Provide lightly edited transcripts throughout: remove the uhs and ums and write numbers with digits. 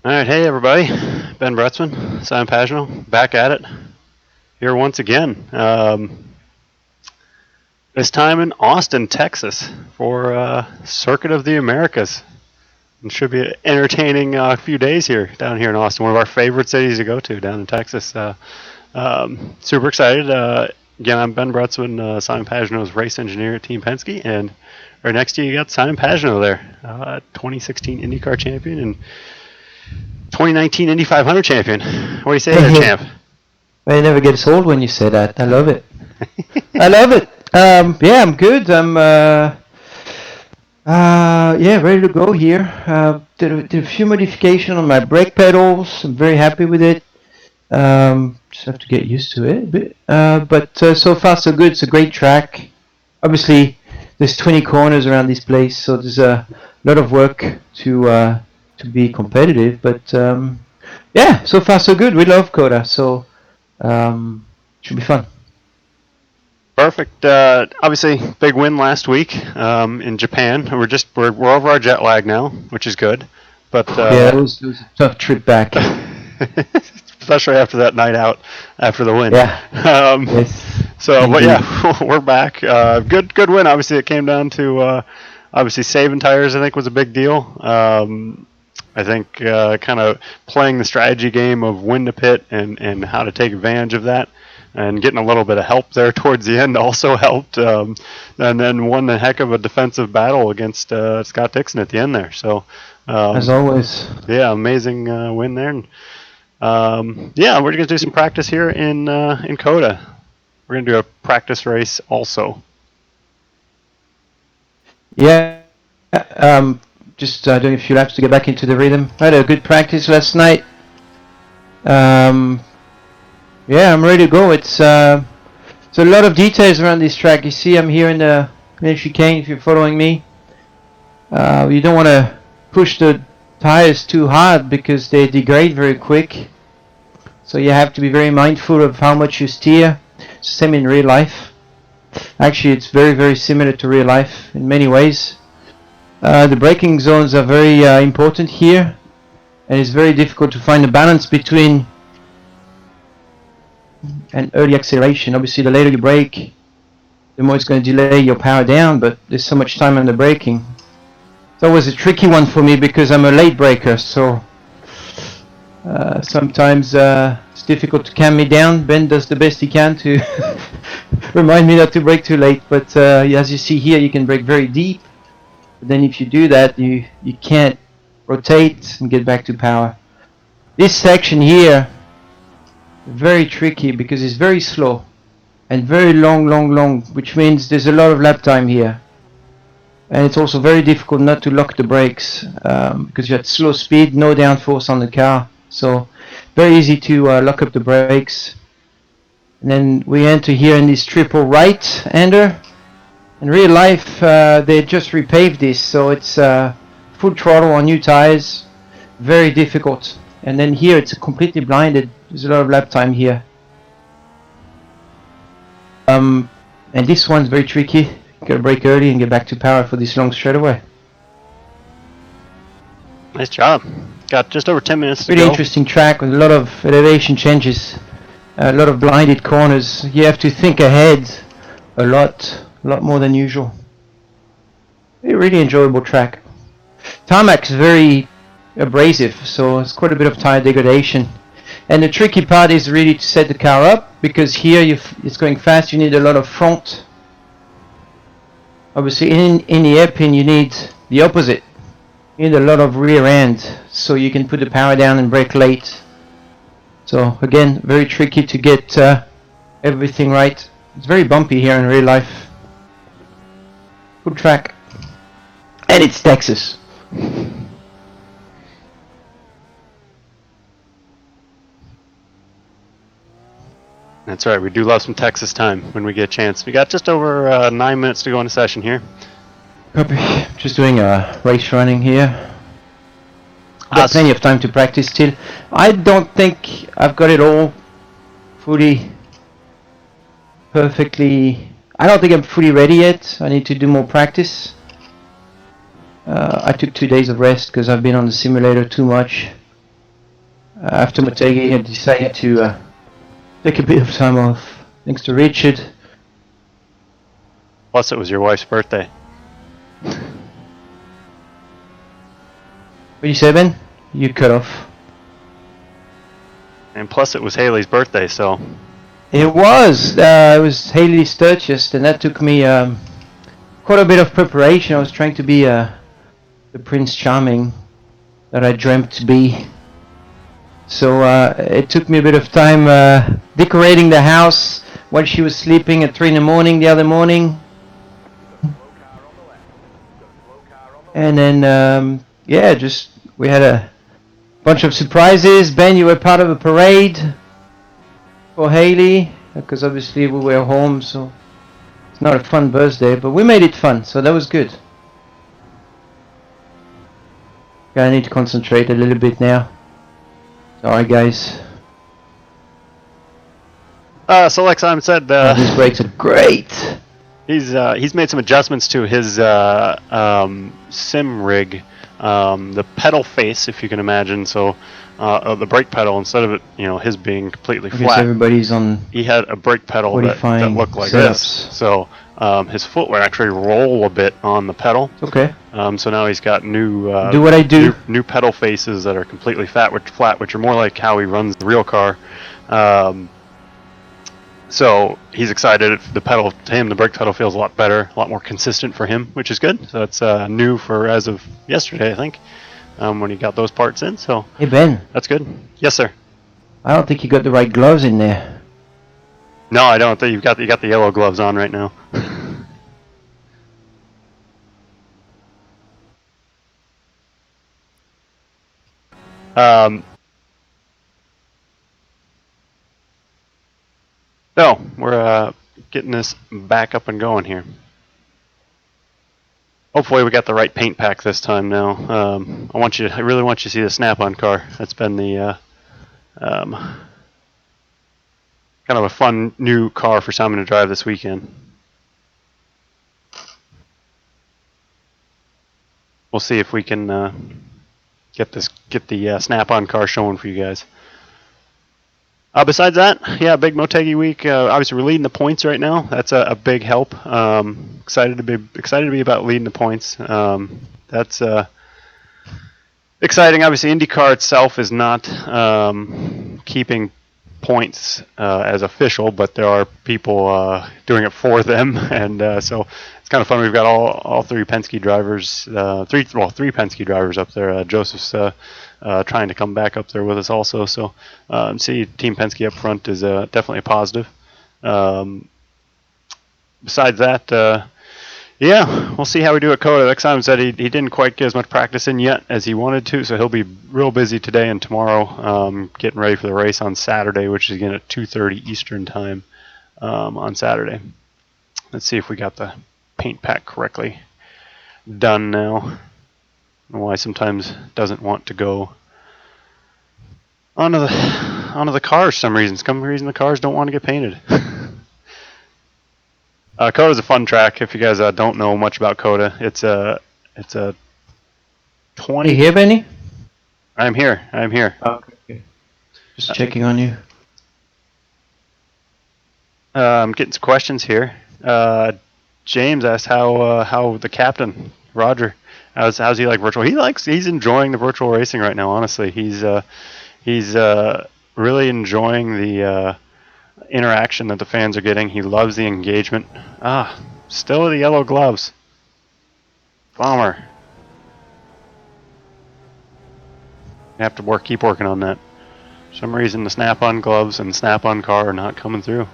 All right, hey everybody, Ben Bretzman, Simon Pagenaud, back at it here once again. This time in Austin, Texas, for Circuit of the Americas. It should be an entertaining few days here down here in Austin, one of our favorite cities to go to down in Texas. Super excited. Again, I'm Ben Bretzman, Simon Pagenaud's race engineer at Team Penske, and right next to you got Simon Pagenaud there, 2016 IndyCar champion and 2019 Indy 500 champion. What do you say there, champ? Well, it never gets old when you say that. I love it. I love it. Yeah, I'm good. I'm ready to go here. Did a few modifications on my brake pedals. I'm very happy with it. Just have to get used to it a bit. But so far so good. It's a great track. Obviously, there's 20 corners around this place, so there's a lot of work to be competitive. But yeah, so far so good. We love COTA, so should be fun. Perfect. Obviously, big win last week in Japan. We're over our jet lag now, which is good. But yeah, it was a tough trip back. Especially after that night out after the win. Yeah. Yes. So, indeed. But yeah, we're back. Good win. Obviously, it came down to obviously saving tires. I think was a big deal. I think kind of playing the strategy game of when to pit and how to take advantage of that, and getting a little bit of help there towards the end also helped. And then won a heck of a defensive battle against Scott Dixon at the end there. So As always. yeah, amazing win there. And, yeah, we're gonna do some practice here in COTA. We're gonna do a practice race also. Yeah. Just doing a few laps to get back into the rhythm. I had a good practice last night. Yeah, I'm ready to go. It's a lot of details around this track. You see, I'm here in the chicane. If you're following me, you don't want to push the tires too hard because they degrade very quick. So you have to be very mindful of how much you steer. It's the same in real life. Actually, it's very, very similar to real life in many ways. The braking zones are very important here, and it's very difficult to find a balance between an early acceleration. Obviously, the later you brake, the more it's going to delay your power down, but there's so much time on the braking. It's always a tricky one for me because I'm a late braker, so sometimes it's difficult to calm me down. Ben does the best he can to remind me not to brake too late, but as you see here, you can brake very deep. But then if you do that, you can't rotate and get back to power. This section here, very tricky because it's very slow and very long, which means there's a lot of lap time here. And it's also very difficult not to lock the brakes because you're at slow speed, no downforce on the car. So very easy to lock up the brakes. And then we enter here in this triple right-hander. In real life, they just repaved this, so it's full throttle on new tires, very difficult. And then here it's completely blinded. There's a lot of lap time here. And this one's very tricky. Gotta brake early and get back to power for this long straightaway. Nice job. Got just over 10 minutes to Really go. interesting track with a lot of elevation changes, a lot of blinded corners. You have to think ahead a lot more than usual. A really enjoyable track. Tarmac's very abrasive, so it's quite a bit of tire degradation. And the tricky part is really to set the car up, because here it's going fast, you need a lot of front. Obviously in the hairpin you need the opposite. You need a lot of rear end, so you can put the power down and brake late. So again, very tricky to get everything right. It's very bumpy here in real life. Good track. And it's Texas. That's right. We do love some Texas time when we get a chance. We got just over 9 minutes to go in a session here. Copy. Just doing a race running here. Got plenty of time to practice still. I don't think I've got it all fully, perfectly. I don't think I'm fully ready yet. I need to do more practice. I took 2 days of rest because I've been on the simulator too much. After Motegi, I decided to take a bit of time off. Thanks to Richard. Plus, it was your wife's birthday. What do you say, Ben? You cut off. And plus, it was Haley's birthday, so. It was Haley's 30th, and that took me quite a bit of preparation. I was trying to be the Prince Charming that I dreamt to be. So it took me a bit of time decorating the house while she was sleeping at 3 in the morning the other morning. And then, yeah, just we had a bunch of surprises. Ben, you were part of a parade for Haley, because obviously we were home, so it's not a fun birthday, but we made it fun, so that was good. Okay, I need to concentrate a little bit now. Sorry, guys. So like Simon said, these brakes are great. He's made some adjustments to his sim rig the pedal face, if you can imagine. So the brake pedal, instead of it, his being completely I guess flat, everybody's on he had a brake pedal that modifying looked like setups. this. So his foot would actually roll a bit on the pedal. Okay. So now he's got new Do what I do. new pedal faces that are completely flat, which are more like how he runs the real car. So he's excited. The pedal to him, the brake pedal feels a lot better, a lot more consistent for him, which is good. So it's new for as of yesterday, I think, when he got those parts in. So Hey Ben, that's good. Yes, sir. I don't think you got the right gloves in there. No, I don't think you got the yellow gloves on right now. So we're getting this back up and going here. Hopefully we got the right paint pack this time now. I really want you to see the Snap-on car. That's been the kind of a fun new car for Simon to drive this weekend. We'll see if we can get the Snap-on car showing for you guys. Besides that, yeah, big Motegi week. Obviously, we're leading the points right now. That's a big help. Excited to be about leading the points. That's exciting. Obviously, IndyCar itself is not keeping points as official, but there are people doing it for them, and so it's kind of fun. We've got all three Penske drivers, three Penske drivers up there. Joseph's trying to come back up there with us also. So see Team Penske up front is definitely a positive. Besides that, yeah, we'll see how we do at COTA. Like Simon said, he didn't quite get as much practice in yet as he wanted to, so he'll be real busy today and tomorrow getting ready for the race on Saturday, which is again at 2:30 Eastern time on Saturday. Let's see if we got the paint pack correctly done now. I don't know why sometimes doesn't want to go onto the cars for some reason. Some reason the cars don't want to get painted. COTA is a fun track. If you guys don't know much about COTA, it's a 20. You here, Benny? I'm here. Okay. Just checking on you. I'm getting some questions here. James asked how the captain Roger, how's he like virtual? He's enjoying the virtual racing right now. Honestly, he's really enjoying the interaction that the fans are getting. He loves the engagement. Still the yellow gloves. Bummer. Have to keep working on that. For some reason, the Snap-on gloves and Snap-on car are not coming through.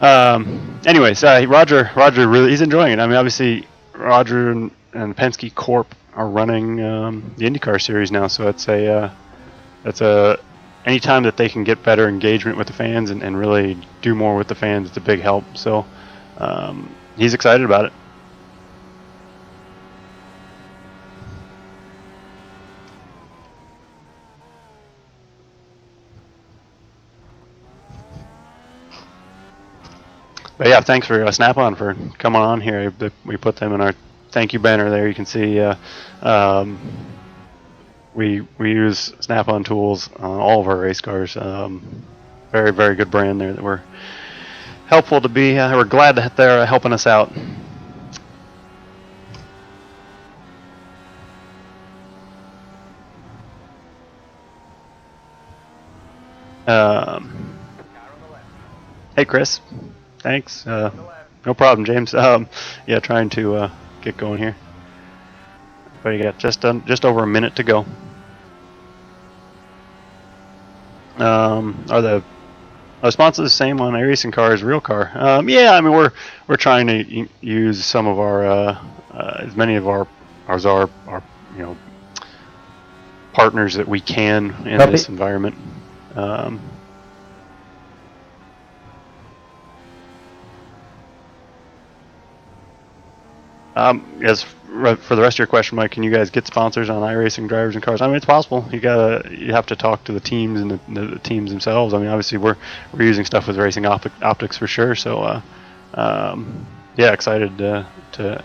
Anyways, Roger really he's enjoying it. I mean, obviously, Roger and Penske Corp are running the IndyCar series now, so it's a any time that they can get better engagement with the fans and really do more with the fans, it's a big help. So he's excited about it. But yeah, thanks for Snap-on for coming on here. We put them in our thank you banner there. You can see we use Snap-on tools on all of our race cars. Very, very good brand there that we're helpful to be. We're glad that they're helping us out. Hey, Chris. Thanks. No problem, James. Yeah, trying to get going here. But you got just over a minute to go. Are the sponsors the same on iRacing car as real car? Yeah, I mean we're trying to use some of our as many of our partners that we can in this environment. As for the rest of your question, Mike, can you guys get sponsors on iRacing drivers and cars? I mean, it's possible. You have to talk to the teams and the teams themselves. I mean, obviously we're using stuff with Racing Optics for sure. So yeah, excited to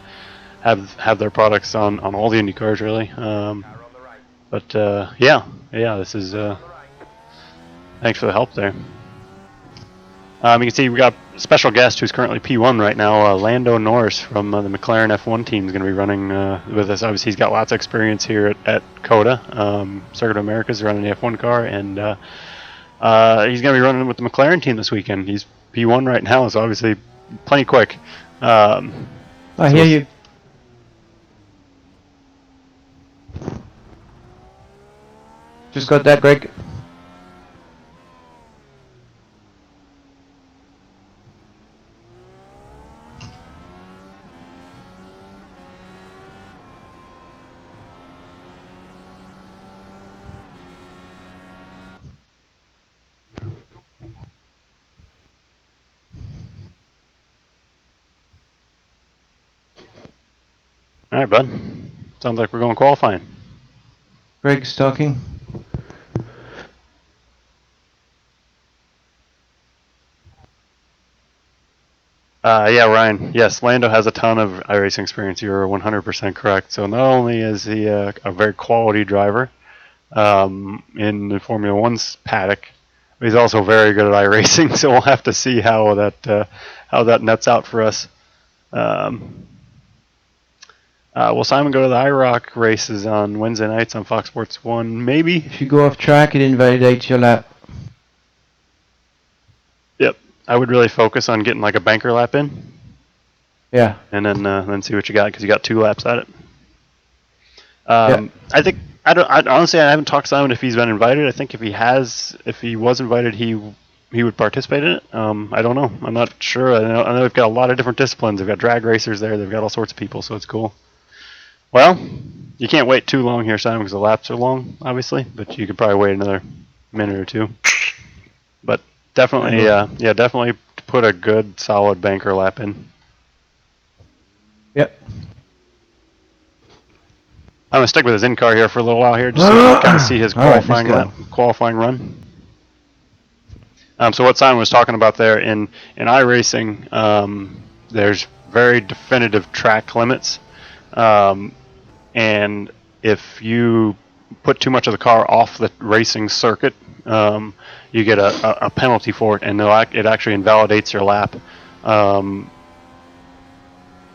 have their products on all the Indy cars really. But yeah, this is. Thanks for the help there. You can see we got a special guest who's currently P1 right now. Lando Norris from the McLaren F1 team is going to be running with us. Obviously, he's got lots of experience here at COTA. Circuit of Americas running the F1 car, and he's going to be running with the McLaren team this weekend. He's P1 right now, so obviously plenty quick. I hear you. Just got that, Greg. All right, bud. Sounds like we're going qualifying. Greg's talking. Yeah, Ryan. Yes, Lando has a ton of iRacing experience. You're 100% correct. So not only is he a very quality driver in the Formula One's paddock, but he's also very good at iRacing. So we'll have to see how that nets out for us. Will Simon go to the IROC races on Wednesday nights on Fox Sports 1? Maybe. If you go off track, it invalidates your lap. Yep. I would really focus on getting like a banker lap in. Yeah. And then see what you got, because you got 2 laps at it. Yeah. Honestly, I haven't talked to Simon if he's been invited. I think if he was invited, he would participate in it. I don't know. I'm not sure. I know they've got a lot of different disciplines. They've got drag racers there. They've got all sorts of people, so it's cool. Well, you can't wait too long here, Simon, because the laps are long, obviously. But you could probably wait another minute or 2. But definitely, definitely put a good, solid banker lap in. Yep. I'm gonna stick with his in-car here for a little while here, just so you can kind of see his qualifying run. So what Simon was talking about there in iRacing, there's very definitive track limits, and if you put too much of the car off the racing circuit, you get a penalty for it, and it actually invalidates your lap.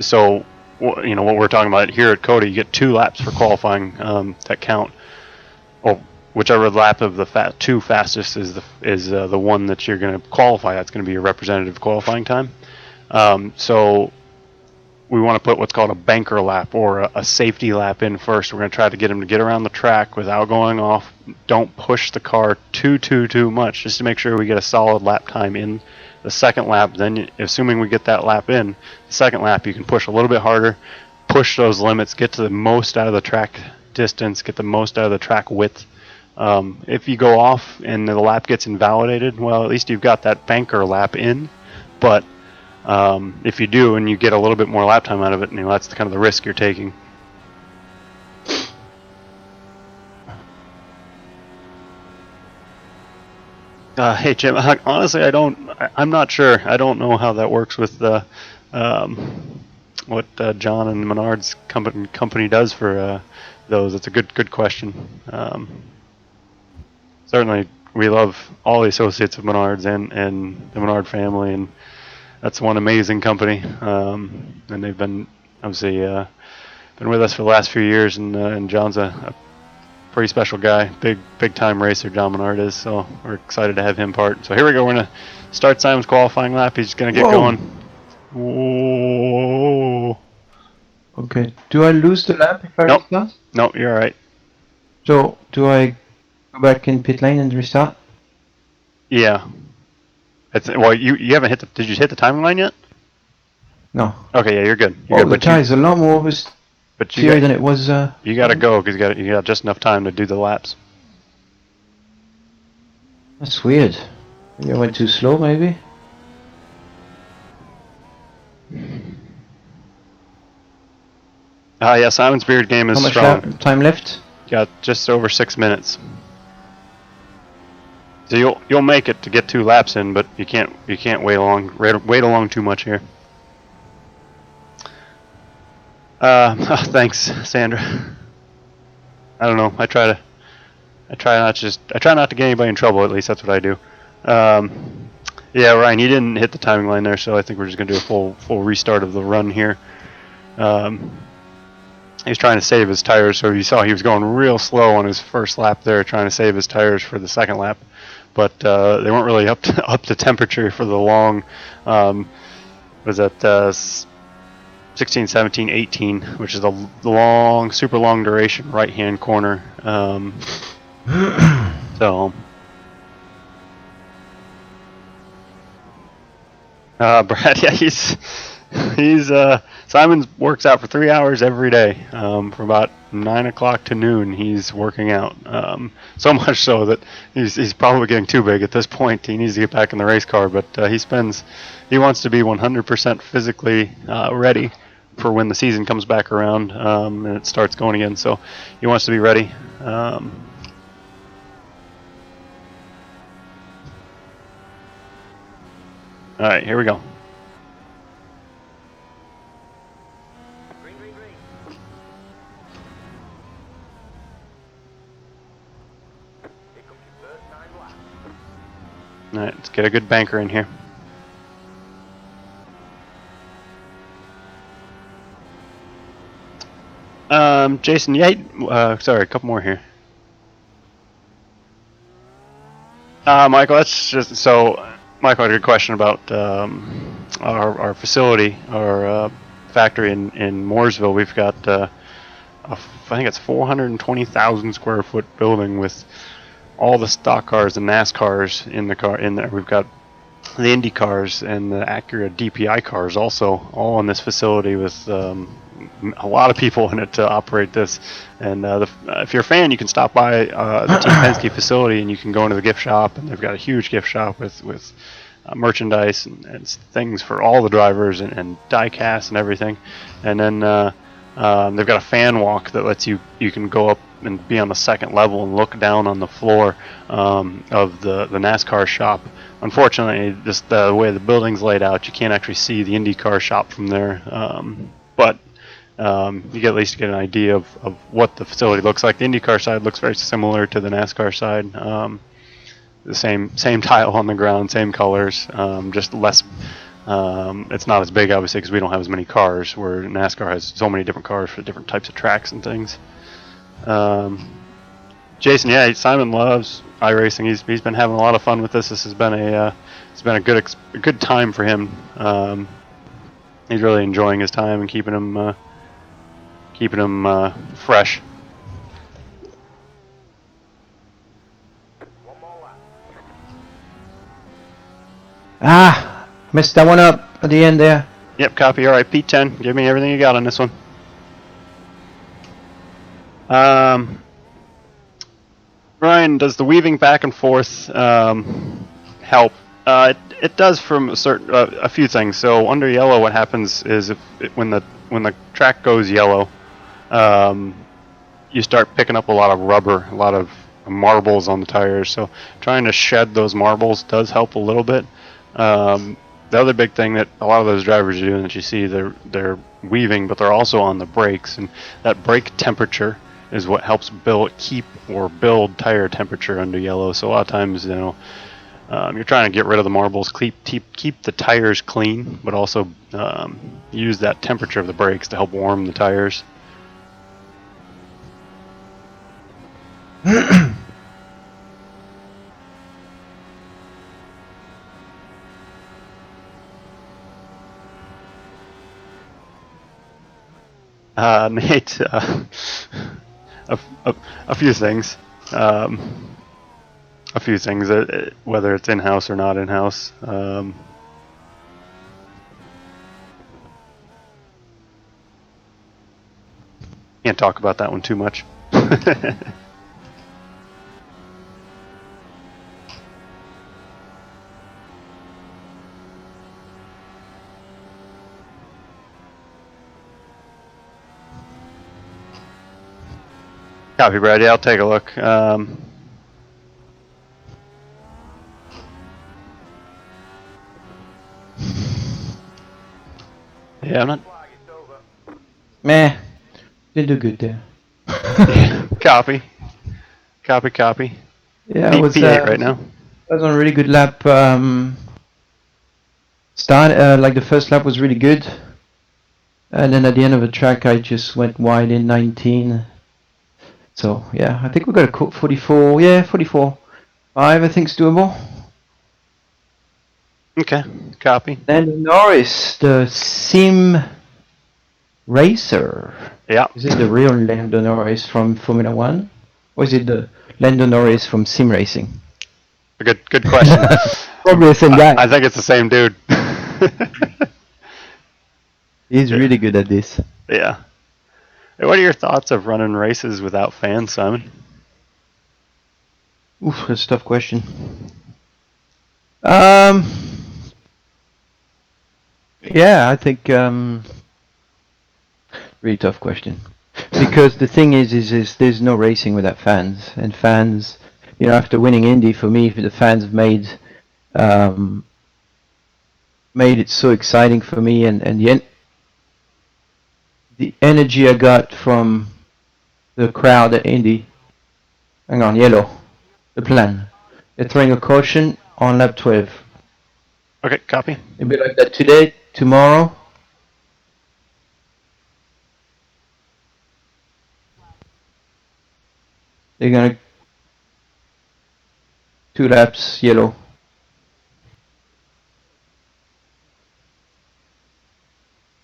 So what we're talking about here at COTA, you get 2 laps for qualifying that count. Or whichever lap of the 2 fastest is the one that you're going to qualify. That's going to be your representative qualifying time. So we want to put what's called a banker lap, or a safety lap in first. We're going to try to get him to get around the track without going off. Don't push the car too much, just to make sure we get a solid lap time in the second lap. Then, assuming we get that lap in, the second lap you can push a little bit harder, push those limits, get to the most out of the track distance, get the most out of the track width. If you go off and the lap gets invalidated, well, at least you've got that banker lap in. But if you do and you get a little bit more lap time out of it, that's kind of the risk you're taking. Hey Jim, honestly, I'm not sure. I don't know how that works with what John and Menard's company does for those. It's a good question. Certainly, we love all the associates of Menard's and the Menard family, and that's one amazing company. And they've been obviously been with us for the last few years, and John's a pretty special guy, big time racer. John Menard is, so we're excited to have him part. So here we go. We're gonna start Simon's qualifying lap. He's gonna get going. Whoa. Okay. Do I lose the lap if I restart? Nope, you're all right. So do I go back in pit lane and restart? Yeah. You haven't hit the. Did you hit the timing line yet? No. Okay, yeah, you're good. The car is a lot more steer than it was. You gotta go, because you got just enough time to do the laps. That's weird. Maybe I went too slow, maybe? Yeah, Simon's beard game is strong. How much time left? Got just over 6 minutes. So you'll make it to get 2 laps in, but you can't wait along too much here. Thanks, Sandra. I don't know. I try not to get anybody in trouble. At least that's what I do. Yeah, Ryan, you didn't hit the timing line there, so I think we're just gonna do a full restart of the run here. He was trying to save his tires, so you saw he was going real slow on his first lap there, trying to save his tires for the second lap. But they weren't really up to temperature for the long. Was that 16, 17, 18, which is the long, super long duration right-hand corner. So, Brad, yeah, he's Simon works out for 3 hours every day. From about 9 o'clock to noon, he's working out. So much so that he's probably getting too big at this point. He needs to get back in the race car, but he wants to be 100% physically ready for when the season comes back around and it starts going again. So he wants to be ready. All right, here we go. All right, let's get a good banker in here. Jason, sorry, a couple more here. Michael, that's just so. Michael had a good question about our facility, our factory in Mooresville. We've got I think it's 420,000 square foot building with all the stock cars and NASCARs in there. We've got the Indy cars and the Acura DPI cars also all in this facility with a lot of people in it to operate this. And if you're a fan, you can stop by the Team Penske facility and you can go into the gift shop, and they've got a huge gift shop with merchandise and things for all the drivers and die casts and everything. And then they've got a fan walk that lets you can go up and be on the second level and look down on the floor of the NASCAR shop. Unfortunately, just the way the building's laid out, you can't actually see the IndyCar shop from there. But you at least get an idea of what the facility looks like. The IndyCar side looks very similar to the NASCAR side. The same tile on the ground, same colors, just less. It's not as big, obviously, because we don't have as many cars, where NASCAR has so many different cars for different types of tracks and things. Jason, yeah, Simon loves iRacing. He's been having a lot of fun with this. This has been a good time for him. He's really enjoying his time and keeping him fresh. Missed that one up at the end there. Yep, copy. All right, P10, give me everything you got on this one. Ryan, does the weaving back and forth help? It does from a few things. So under yellow, what happens is when the track goes yellow, you start picking up a lot of rubber, a lot of marbles on the tires. So trying to shed those marbles does help a little bit. The other big thing that a lot of those drivers are doing that you see, they're weaving, but they're also on the brakes, and that brake temperature is what helps keep tire temperature under yellow. So a lot of times, you're trying to get rid of the marbles, keep the tires clean, but also use that temperature of the brakes to help warm the tires. Nate, a few things. Whether it's in-house or not in-house. Can't talk about that one too much. Copy, Brad. Yeah, I'll take a look. Yeah, I'm not. Meh. Didn't do good there. Copy. Copy. Yeah, I was P8 right now. I was on a really good lap. Like the first lap was really good, and then at the end of the track, I just went wide in 19. So yeah, I think we got a 44. Yeah, 44. I think's doable. Okay. Copy. And Norris, the sim racer. Yeah. Is it the real Lando Norris from Formula One, or is it the Lando Norris from sim racing? A good question. Probably the same guy. I think it's the same dude. He's really good at this. Yeah. Hey, what are your thoughts of running races without fans, Simon? Oof, that's a tough question. Yeah, I think really tough question. Because the thing is there's no racing without fans, and fans, after winning Indy, for me, the fans have made it so exciting for me, and the energy I got from the crowd at Indy. Hang on, yellow. The plan. They're throwing a caution on lap 12. Okay, copy. It'll be like that today, tomorrow. They're gonna 2 laps yellow.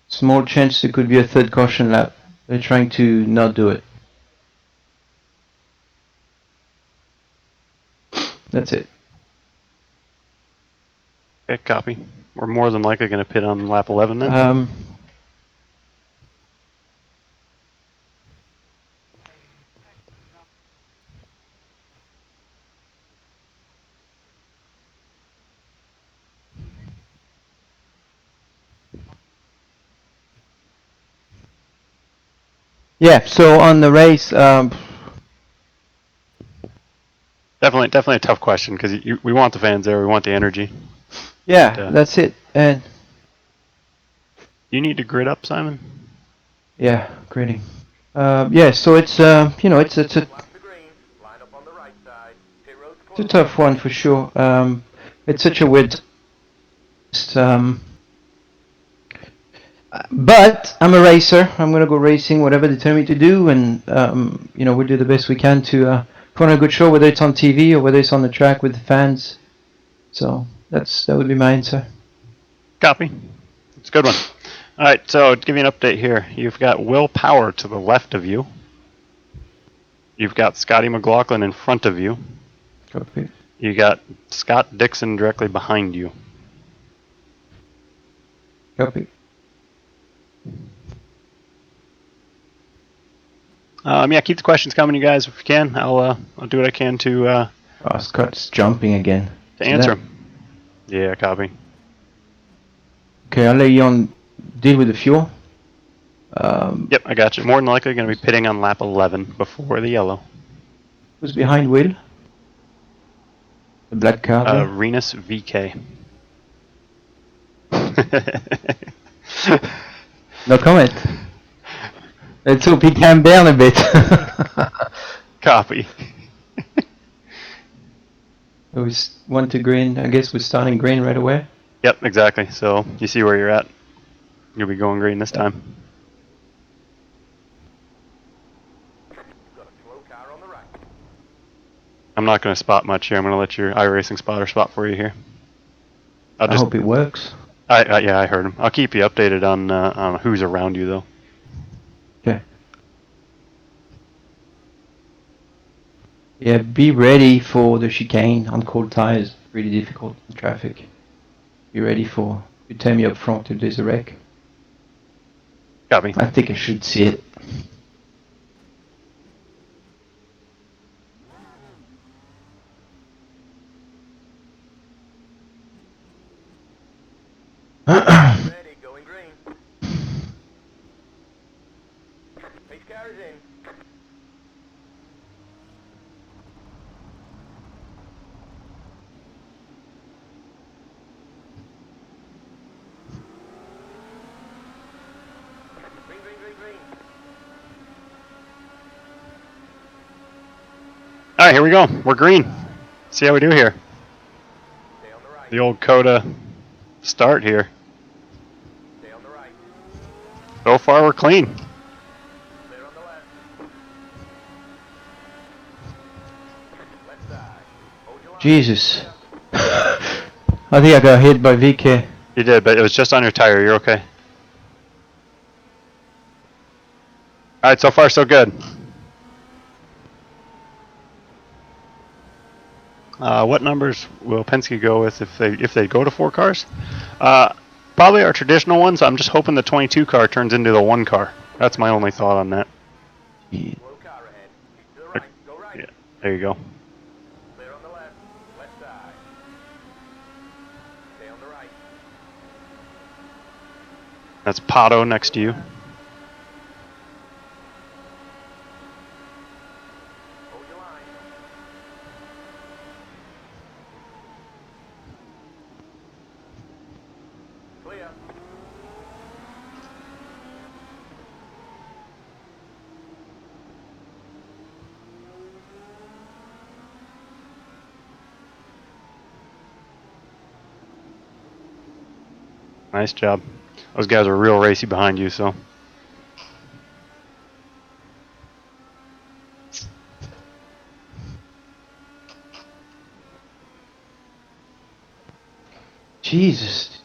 Small chance there could be a third caution lap. They're trying to not do it. That's it. Okay, copy. We're more than likely going to pit on lap 11 then. Yeah. So on the race, Definitely a tough question because we want the fans there, we want the energy. yeah, that's it. And you need to grid up, Simon. yeah, grading. Yeah. So it's it's a tough one for sure. It's such a weird. But I'm a racer. I'm gonna go racing, whatever they tell me to do, and we'll do the best we can to put on a good show, whether it's on TV or whether it's on the track with the fans. So that would be my answer. Copy. It's a good one. All right, so to give you an update here, you've got Will Power to the left of you. You've got Scotty McLaughlin in front of you. Copy. You got Scott Dixon directly behind you. Copy. Yeah, keep the questions coming, you guys, if you can. I'll do what I can to Scott's jumping again. answer them. Yeah, copy. Okay, I'll let you on deal with the fuel. Yep, I got you. More than likely going to be pitting on lap 11 before the yellow. Who's behind Will? The black car there? Renus VK. No comment. Let's hope he calmed down a bit. Copy. We went to green. I guess we're starting green right away. Yep, exactly. So you see where you're at. You'll be going green this time. I'm not going to spot much here. I'm going to let your iRacing spotter spot for you here. I hope it works. Yeah, I heard him. I'll keep you updated on who's around you, though. Okay. Yeah, be ready for the chicane on cold tires. Really difficult in traffic. Be ready for. You tell me up front if there's a wreck. Copy. I think I should see it. Ready, going green. Pace car is in. Green. All right, here we go. We're green. See how we do here. Stay on the right. The old COTA start here. Stay on the right. So far, we're clean. Clear on the left. Left side. Hold your line. Jesus. I think I got hit by VK. You did, but it was just on your tire. You're okay. All right, so far so good. What numbers will Penske go with if they go to 4 cars? Probably our traditional ones. I'm just hoping the 22 car turns into the 1 car. That's my only thought on that. Slow car ahead. Keep to the right. Go right. Yeah, there you go. Clear on the left. Left side. Stay on the right. That's Pagenaud next to you. Hold your line. Clear. Nice job. Those guys are real racy behind you, so. Jesus.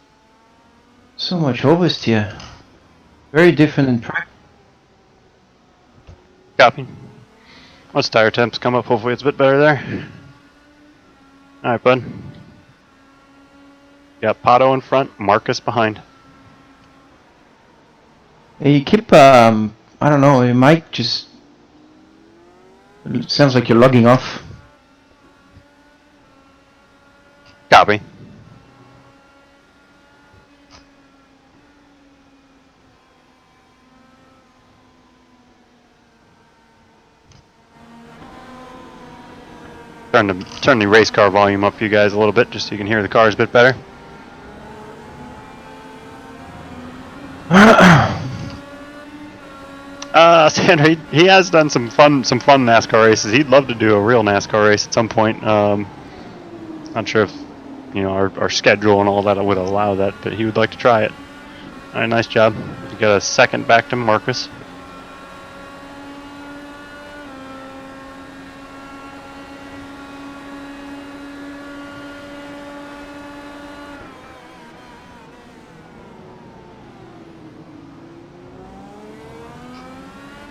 So much oversteer. Very different in practice. Copy. Once tire temps come up, hopefully it's a bit better there. Alright, bud. Got Pagenaud in front, Marcus behind. You keep, I don't know, you might just... It sounds like you're logging off. Copy. Turn the race car volume up for you guys a little bit, just so you can hear the cars a bit better. Sandra, he has done some fun NASCAR races. He'd love to do a real NASCAR race at some point. Not sure if our schedule and all that would allow that, but he would like to try it. All right, nice job. You got a second back to Marcus.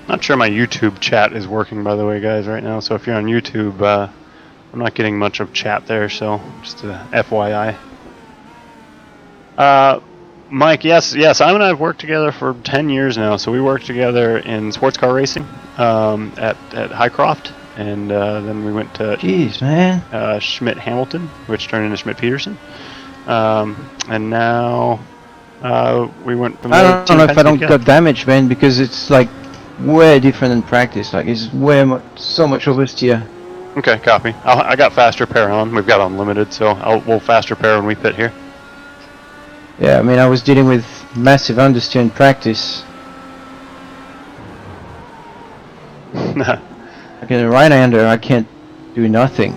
Not sure my YouTube chat is working, by the way, guys, right now. So if you're on YouTube, I'm not getting much of chat there, so just a FYI. Mike, yes, Simon and I have worked together for 10 years now. So we worked together in sports car racing at Highcroft, and then we went to Jeez, man. Schmidt Hamilton, which turned into Schmidt Peterson, and now we went from there. I don't know if I don't got damaged, man, because it's like way different in practice. Like it's so much oversteer. Okay, copy. I got fast repair on. We've got unlimited, so we'll fast repair when we pit here. Yeah, I mean, I was dealing with massive understeer in practice. Like in a right-hander, I can't do nothing.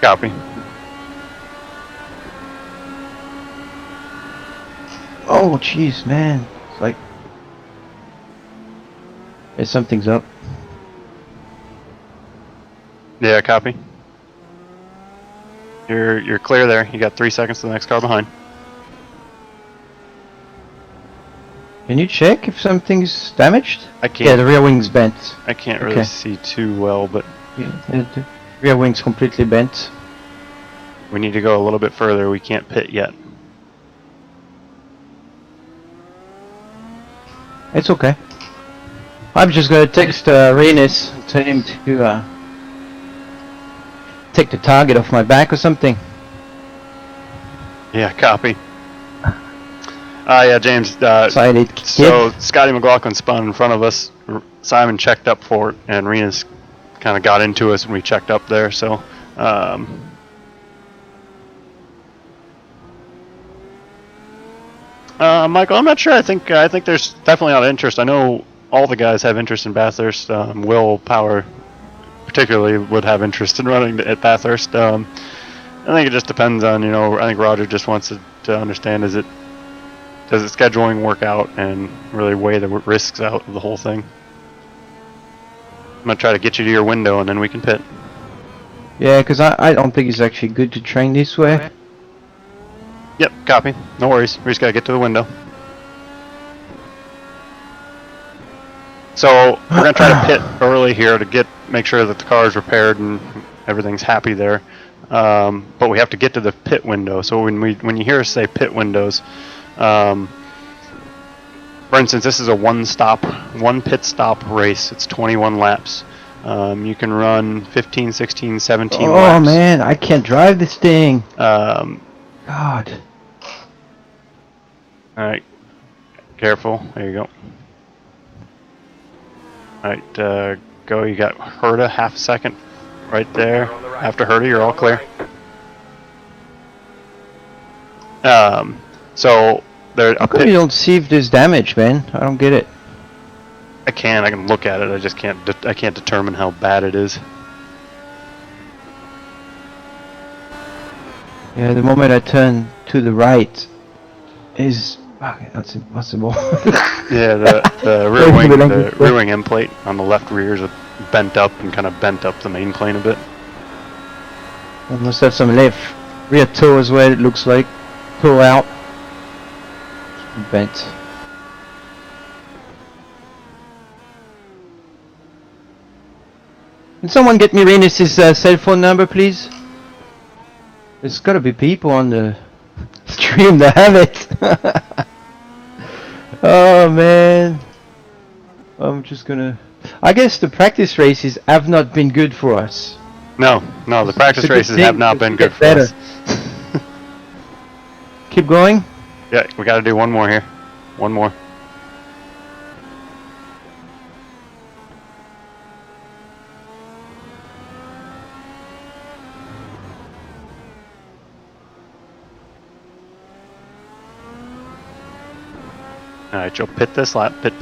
Copy. Oh, jeez, man. It's like... something's up. Yeah, copy. You're clear there. You got 3 seconds to the next car behind. Can you check if something's damaged? I can't. Yeah, the rear wing's bent. I can't really see too well, but Yeah, the rear wing's completely bent. we need to go a little bit further. We can't pit yet. It's okay. I'm just gonna text Renis and tell him to take the target off my back or something. Yeah, copy. Yeah, James. Excited kid. So Scotty McLaughlin spun in front of us. Simon checked up for it, and Rena's kind of got into us when we checked up there. So, Michael, I'm not sure. I think there's definitely a lot of interest. I know all the guys have interest in Bathurst. Will Power particularly would have interest in running at Bathurst. I think it just depends on, I think Roger just wants to understand, does the scheduling work out and really weigh the risks out of the whole thing. I'm going to try to get you to your window and then we can pit. Yeah, because I don't think it's actually good to train this way. Yep, copy. No worries. We just got to get to the window. So we're going to try to pit early here to make sure that the car is repaired and everything's happy there. But we have to get to the pit window. So when you hear us say pit windows, for instance, this is a one pit stop race. It's 21 laps. You can run 15, 16, 17 laps. Oh man, I can't drive this thing. God. Alright. Careful. There you go. Alright, go. You got Herta, half a second right there. After Herta, you're all clear. So there. How come you don't see if there's damage, man? I don't get it. I can look at it. I just can't. I can't determine how bad it is. Yeah, the moment I turn to the right, is that's impossible. Yeah, the rear wing end plate on the left rear is bent up and kind of bent up the main plane a bit. I must have some left rear toe as well. It looks like toe out, bent. Can someone get me Renus's cell phone number, please? There's gotta be people on the stream that have it. Oh man. I'm just gonna... I guess the practice races have not been good for us. No, the practice races have not been good for us. Keep going? Yeah, we gotta do one more here. One more. Alright, Joe, pit this lap. Pit.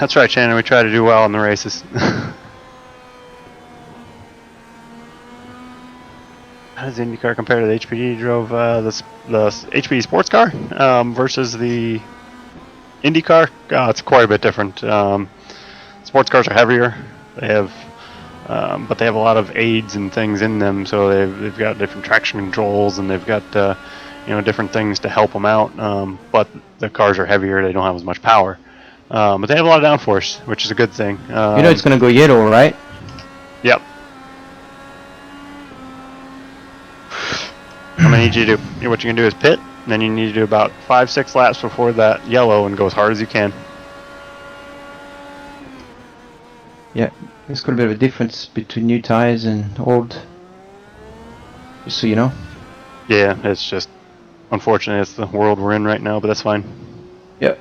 That's right, Shannon. We try to do well in the races. How does the IndyCar compare to the HPD? You drove the HPD sports car versus the IndyCar. It's quite a bit different. Sports cars are heavier. They have, but they have a lot of aids and things in them. So they've got different traction controls and they've got different things to help them out. But the cars are heavier. They don't have as much power. But they have a lot of downforce, which is a good thing. It's gonna go yellow, right? Yep. I'm gonna need you to do, what you can do is pit, and then you need to do about 5-6 laps before that yellow and go as hard as you can. Yeah, there's got a bit of a difference between new tires and old. Just so you know. Yeah, it's just, unfortunately, it's the world we're in right now, but that's fine. Yep.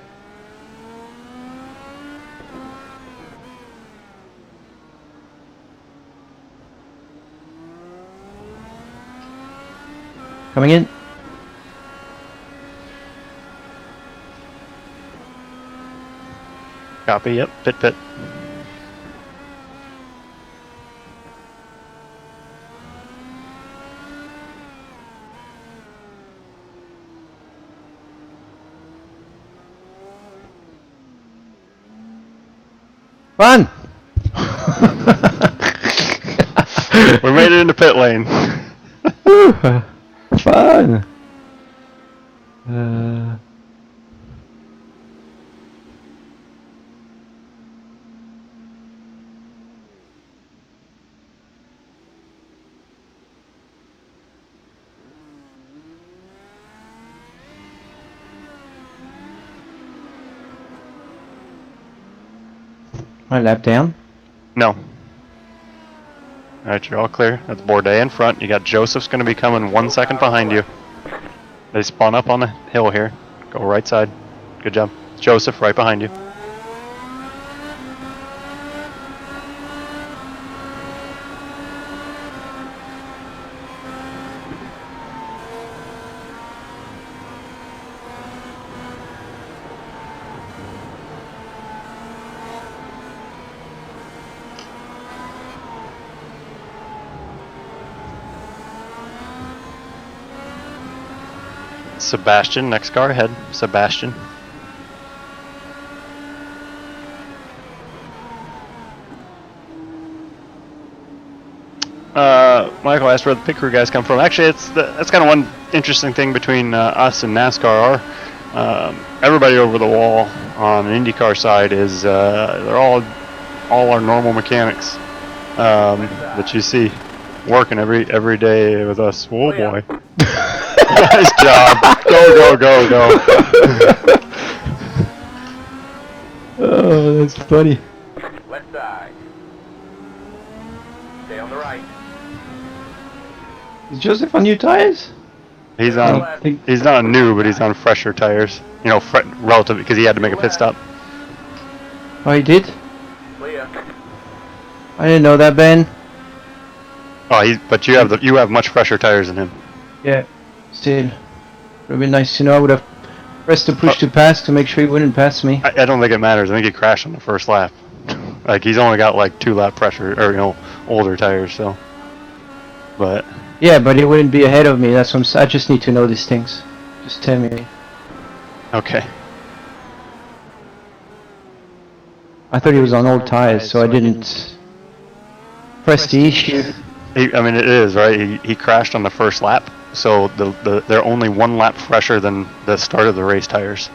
Coming in. Copy, yep, pit. Run! We made it into pit lane. Fun! My lap down? No. Alright, you're all clear. That's Bourdais in front. You got Joseph's going to be coming 1 second behind you. They spawn up on the hill here. Go right side. Good job. Joseph, right behind you. Sebastian, next car ahead. Sebastian. Michael asked where the pit crew guys come from. Actually, that's kind of one interesting thing between us and NASCAR. Everybody over the wall on the IndyCar side is they're all our normal mechanics that you see working every day with us. Oh boy. Nice job. Go. Oh, that's funny. Left side. Stay on the right. Is Joseph on new tires? He's I on. think- He's not new, but he's on fresher tires. You know, relative because he had to make a pit stop. Oh, he did? Clear. I didn't know that, Ben. Oh, but you have much fresher tires than him. Yeah. Still, would have been nice to know. I would have pressed the push to pass to make sure he wouldn't pass me. I don't think it matters. I think he crashed on the first lap. Like he's only got like 2-lap pressure or older tires. So, but Yeah, but he wouldn't be ahead of me. That's what I just need to know these things. Just tell me. okay. I thought he was on old tires, so I didn't press the issue. I mean, it is right. He crashed on the first lap, so they're only 1 lap fresher than the start of the race tires.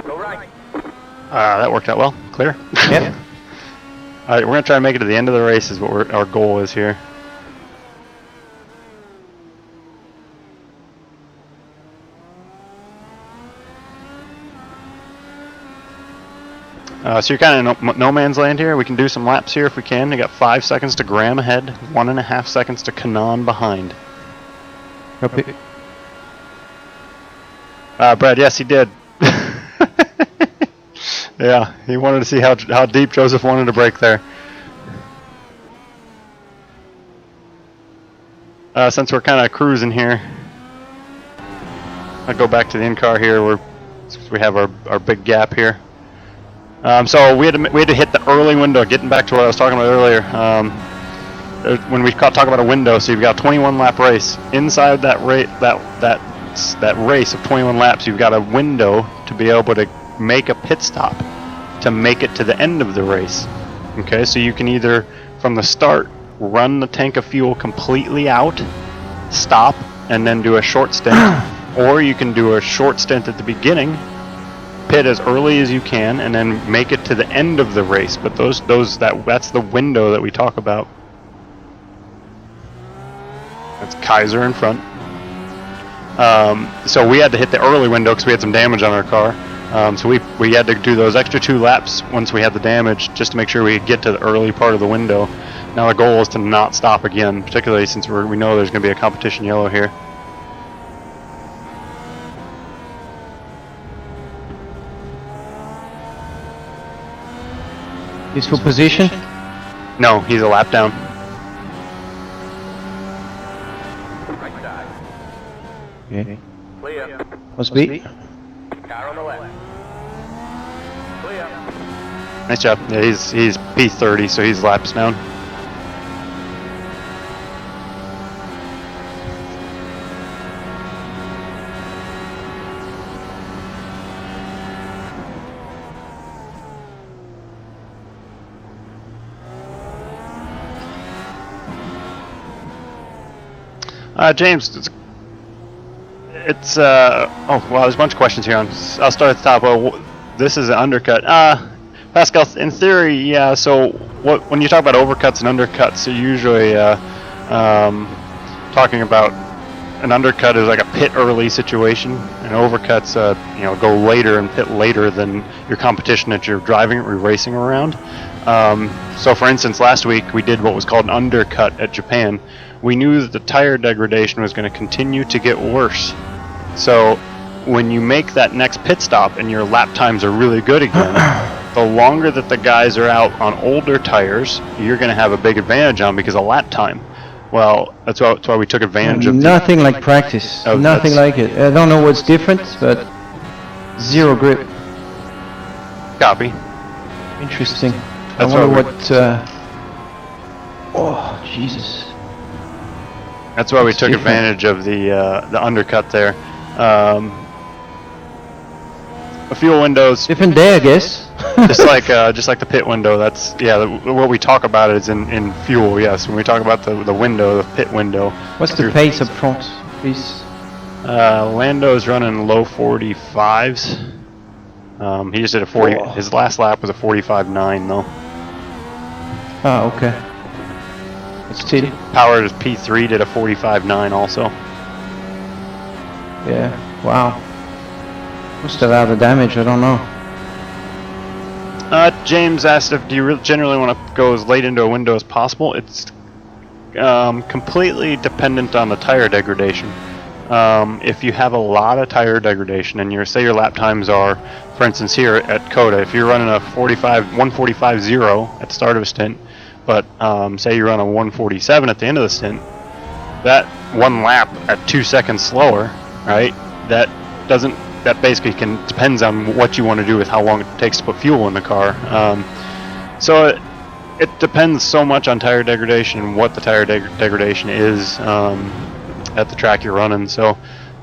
Go right. That worked out well. Clear. Yep. All right, we're gonna try to make it to the end of the race. Is what our goal is here. So you're kind of no man's land here. We can do some laps here if we can. We got 5 seconds to Graham ahead, 1.5 seconds to Kanan behind. Copy. Brad, yes, he did. Yeah, he wanted to see how deep Joseph wanted to break there. Since we're kind of cruising here, I'll go back to the in-car here. We have our big gap here. So we had to hit the early window. Getting back to what I was talking about earlier, when we talk about a window, so you've got a 21 lap race. Inside that race of 21 laps, you've got a window to be able to make a pit stop to make it to the end of the race. Okay, so you can either from the start run the tank of fuel completely out, stop, and then do a short stint, or you can do a short stint at the beginning, pit as early as you can, and then make it to the end of the race. But that's the window that we talk about. That's Kaiser in front. So we had to hit the early window because we had some damage on our car. So we had to do those extra 2 laps once we had the damage just to make sure we could get to the early part of the window. Now the goal is to not stop again, particularly since we know there's going to be a competition yellow here. Useful position. No, he's a lap down. Right side. Okay. Clear. Must be. Car on the left. Clear. Nice job. Yeah, he's P30, so he's laps down. James, it's oh wow, there's a bunch of questions here. I'll start at the top. Well, this is an undercut. Pascal, in theory, yeah. So when you talk about overcuts and undercuts, you're usually talking about an undercut is like a pit early situation, and overcuts, go later and pit later than your competition that you're driving or racing around. So, for instance, last week we did what was called an undercut at Japan. We knew that the tire degradation was going to continue to get worse. So, when you make that next pit stop and your lap times are really good again, the longer that the guys are out on older tires, you're going to have a big advantage on because of lap time. Well, that's why we took advantage of nothing like practice. Oh, Nothing like it. I don't know what's different, but zero grip. Copy. Interesting. That's I wonder why what. Oh Jesus! That's why we took different. advantage of the undercut there. The fuel windows, Different day, I guess. just like the pit window. That's what we talk about is in fuel. Yes, when we talk about the window, the pit window. What's the pace up front, please? Lando's running low 45s. He just did a 40. Whoa. His last lap was a 45.9 though. Ah, okay. It's still. Power's P3 did a 45.9 also. Yeah. Wow. Must have had the damage. I don't know. James asked if do you generally want to go as late into a window as possible. It's completely dependent on the tire degradation. If you have a lot of tire degradation and say your lap times are, for instance here at COTA, if you're running a 145.0 at the start of a stint, but say you run a 147 at the end of the stint, that one lap at 2 seconds slower, right? That basically depends on what you want to do with how long it takes to put fuel in the car. So it depends so much on tire degradation and what the tire degradation is at the track you're running. So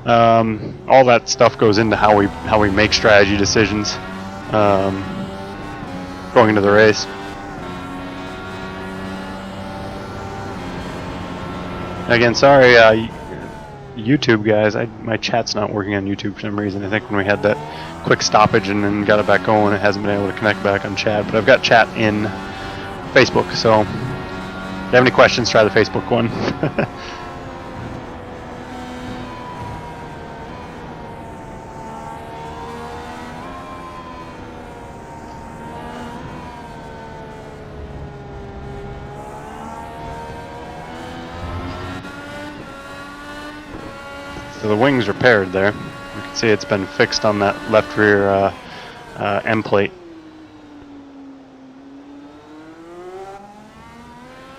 all that stuff goes into how we make strategy decisions going into the race. Again, sorry, YouTube guys, my chat's not working on YouTube for some reason. I think when we had that quick stoppage and then got it back going, it hasn't been able to connect back on chat. But I've got chat in Facebook, so if you have any questions, try the Facebook one. So the wing's repaired there. You can see it's been fixed on that left rear end plate.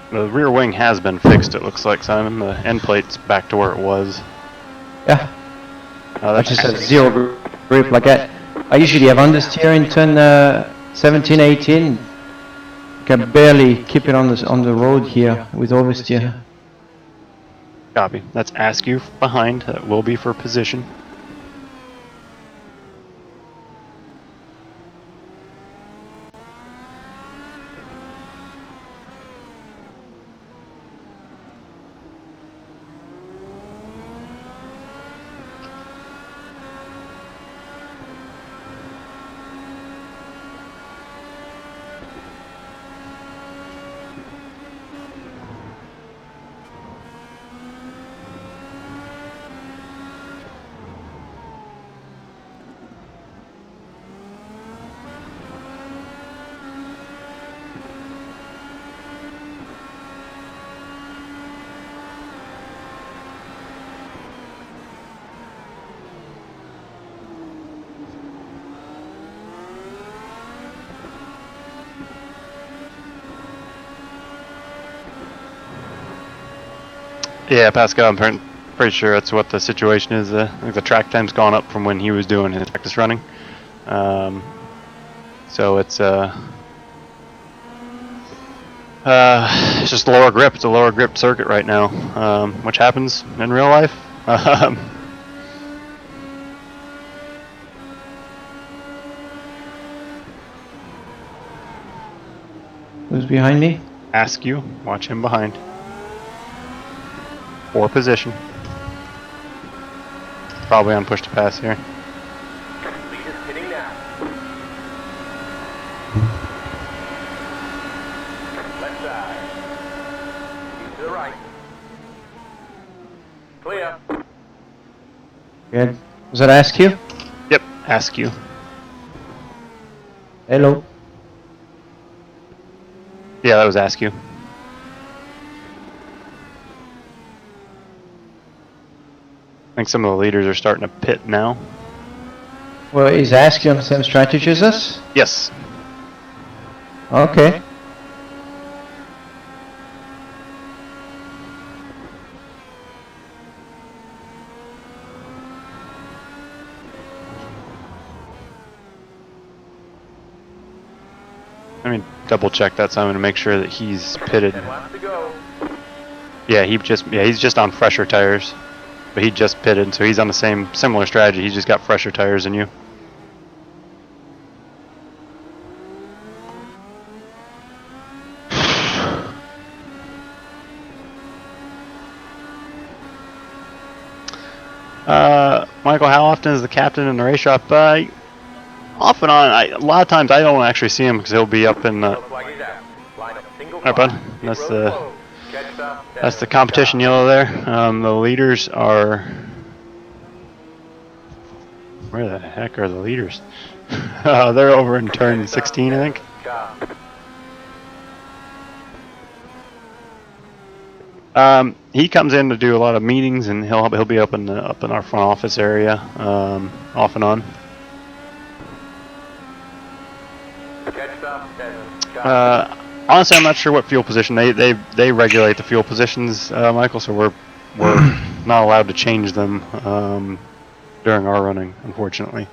The rear wing has been fixed, it looks like, Simon. The end plate's back to where it was. Yeah. I That's just have zero grip like that. I usually have understeer in turn 17, 18. Can barely keep it on the road here with oversteer. Copy. That's askew behind. That will be for position. Yeah, Pascal, I'm pretty sure that's what the situation is. I think the track time's gone up from when he was doing his practice running. So it's just lower grip. It's a lower grip circuit right now, which happens in real life. Who's behind me? Ask you, watch him behind. Or position. Probably on push to pass here. Leaders hitting now. Left side. Keep to the right. Clear. Yeah. Was that ask you? Yep, ask you. Hello. Yeah, that was ask you. I think some of the leaders are starting to pit now. Well, is ask you on the same strategy as us? Yes. Okay. Let me double check that Simon to make sure that he's pitted. 10 laps to go. Yeah, he's just on fresher tires. But he just pitted, so he's on the similar strategy. He's just got fresher tires than you. Michael, how often is the captain in the race shop? Off and on. A lot of times I don't actually see him because he'll be up in the. Yellow flag is out. Line up single Alright, bud. file. Pit That's road the closed. Catch stop, that's the 7, competition stop. yellow there. The leaders are. Where the heck are the leaders? They're over in turn 16, I think. Stop. He comes in to do a lot of meetings, and he'll be up in our front office area, off and on. Catch stop, 7, stop. Honestly, I'm not sure what fuel position they regulate the fuel positions, Michael. So we're not allowed to change them during our running, unfortunately.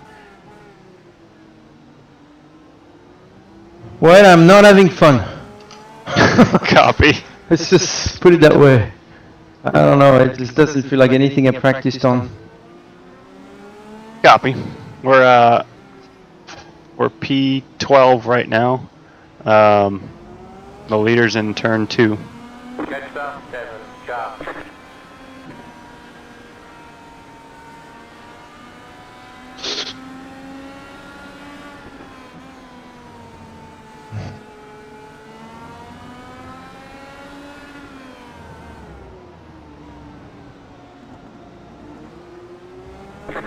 Well, I'm not having fun. Copy. Let's just put it that way. I don't know, it just doesn't feel like anything I practiced on. Copy. We're P12 right now. The leader's in turn 2. Catch stop, 7, stop.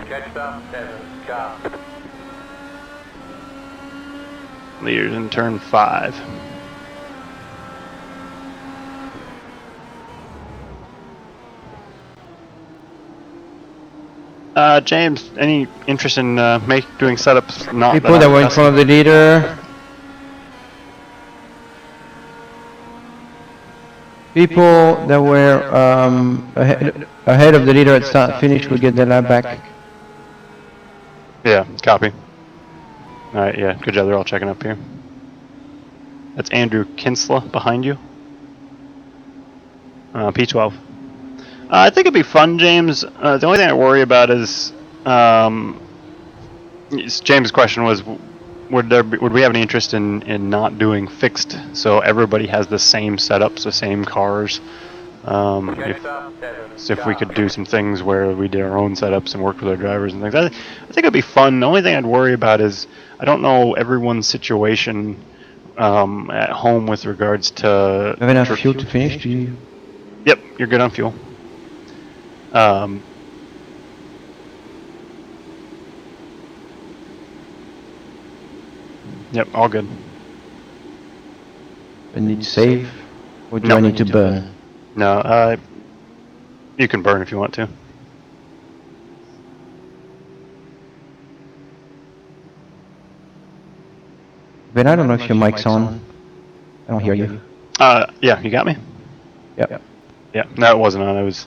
Catch stop, 7, stop. Leader's in turn 5. James, any interest in doing setups? Not People that were in front of the leader. People that were ahead of the leader at start finish will get their lap back. Yeah, copy. Alright, yeah, good job. They're all checking up here. That's Andrew Kinsella behind you. P12. I think it'd be fun, James. The only thing I worry about is James' question was, would we have any interest in not doing fixed, so everybody has the same setups, the same cars? If we could do some things where we did our own setups and worked with our drivers and things, I think it'd be fun. The only thing I'd worry about is I don't know everyone's situation at home with regards to. Have enough fuel to finish? Do you? Yep, you're good on fuel. Yep, all good. I need to save, or do No. I need to burn? No, you can burn if you want to. Ben, I don't know if your mic's on. I don't hear you. Yeah, you got me? Yep. Yeah, no, it wasn't on. I was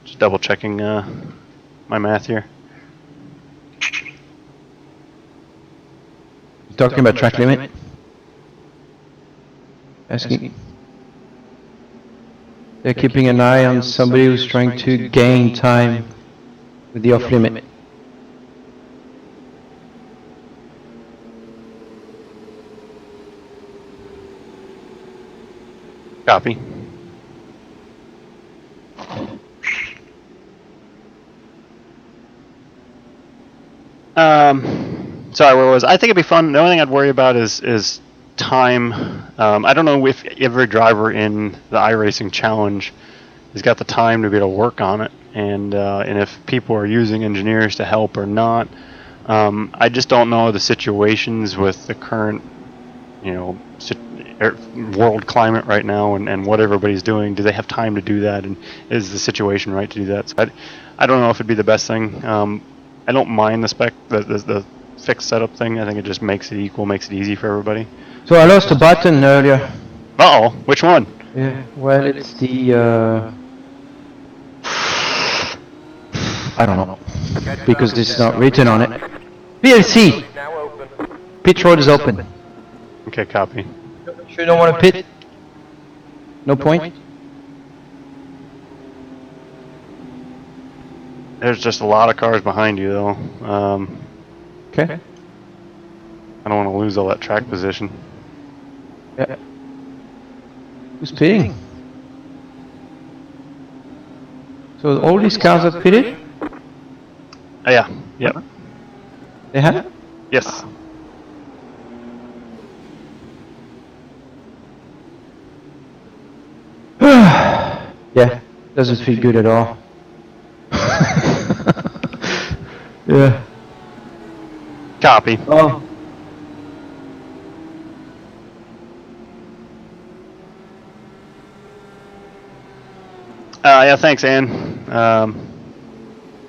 just double checking my math here. Talking about track limit? Asking. They're keeping an eye on somebody who's trying to gain time with the off limit. Copy. Sorry, where was I? think it'd be fun. The only thing I'd worry about is time. I don't know if every driver in the iRacing challenge has got the time to be able to work on it. and if people are using engineers to help or not. I just don't know the situations with the current, world climate right now, and what everybody's doing. Do they have time to do that, and is the situation right to do that? So I don't know if it'd be the best thing. I don't mind the fixed setup thing. I think it just makes it equal, makes it easy for everybody. So I lost a button earlier. Uh-oh, which one? Yeah, well, it's the, I don't know, because this is not written on it. PLC! Now open. Pit road is open. Okay, copy. Sure you don't want to pit? No point? There's just a lot of cars behind you, though. Okay. I don't want to lose all that track position. Yeah. Who's pitting? So all these cars are pitted? Yeah, yep, They have? yes. Yeah, doesn't feel good at all. Yeah. Copy. Oh. Yeah, thanks, Ann.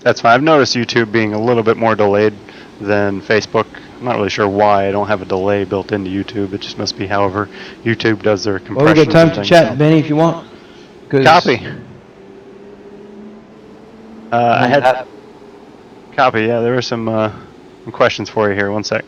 That's fine. I've noticed YouTube being a little bit more delayed than Facebook. I'm not really sure why. I don't have a delay built into YouTube. It just must be however YouTube does their Well, compression. we got time to chat, Benny, if you want. Copy. I had copy. Yeah, there were some questions for you here. One sec.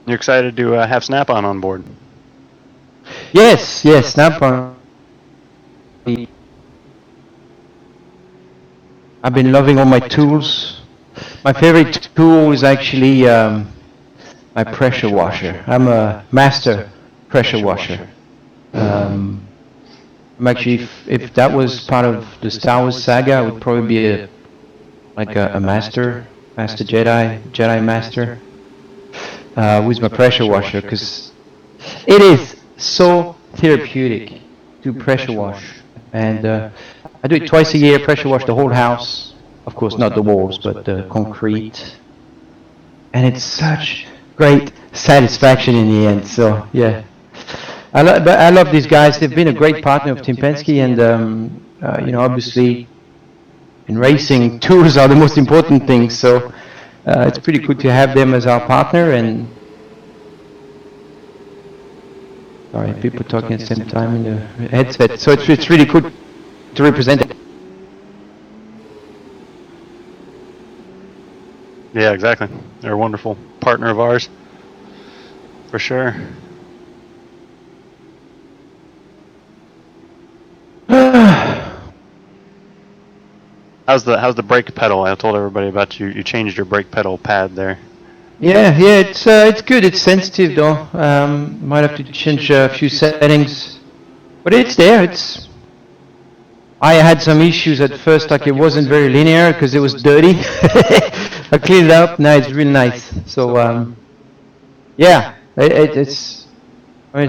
You're excited to have Snap-on board? Yes, yes, Snap-on. I've been loving all my tools. My favorite tool is actually my pressure washer. I'm a master pressure washer. I'm actually, if that was part of the Star Wars saga, I would probably be a master Jedi master with my pressure washer, because it is so therapeutic to pressure wash. And I do it twice a year, pressure wash the whole house. Of course, not the walls, but the concrete. And it's such great satisfaction in the end. So, yeah. I love these guys. They've been a great partner of Tim Penske, and, obviously, in racing, tools are the most important thing. So, it's pretty cool to have them as our partner. And sorry, people talking at the same time in the headset. So it's really cool to represent it. Yeah, exactly. They're a wonderful partner of ours, for sure. How's the brake pedal? I told everybody about you changed your brake pedal pad there. Yeah, it's good. It's sensitive though. Might have to change a few settings, but it's there. I had some issues at first, like it wasn't very linear because it was dirty. I cleaned it up. Now it's really nice. So yeah, it's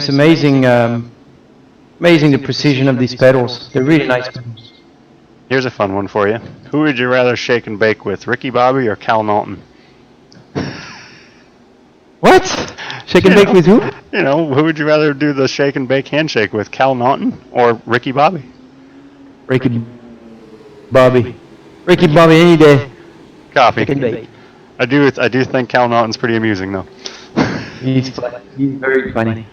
amazing. Amazing the precision of these pedals. They're really nice pedals. Here's a fun one for you. Who would you rather shake and bake with, Ricky Bobby or Cal Naughton? What? Shake and bake with who? Who would you rather do the shake and bake handshake with, Cal Naughton or Ricky Bobby? Ricky Bobby. Ricky Bobby any day. Copy. Shake and bake. I do think Cal Naughton's pretty amusing though. He's funny. He's very funny.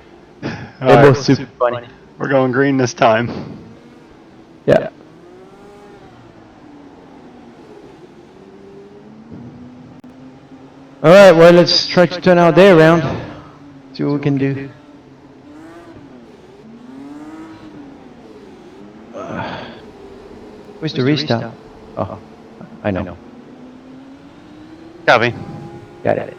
All They're right. both super funny. We're going green this time. Yeah. Alright, well, let's try to turn our day around. See what we can do. Where's the restart? Oh, I know. Copy. Got it.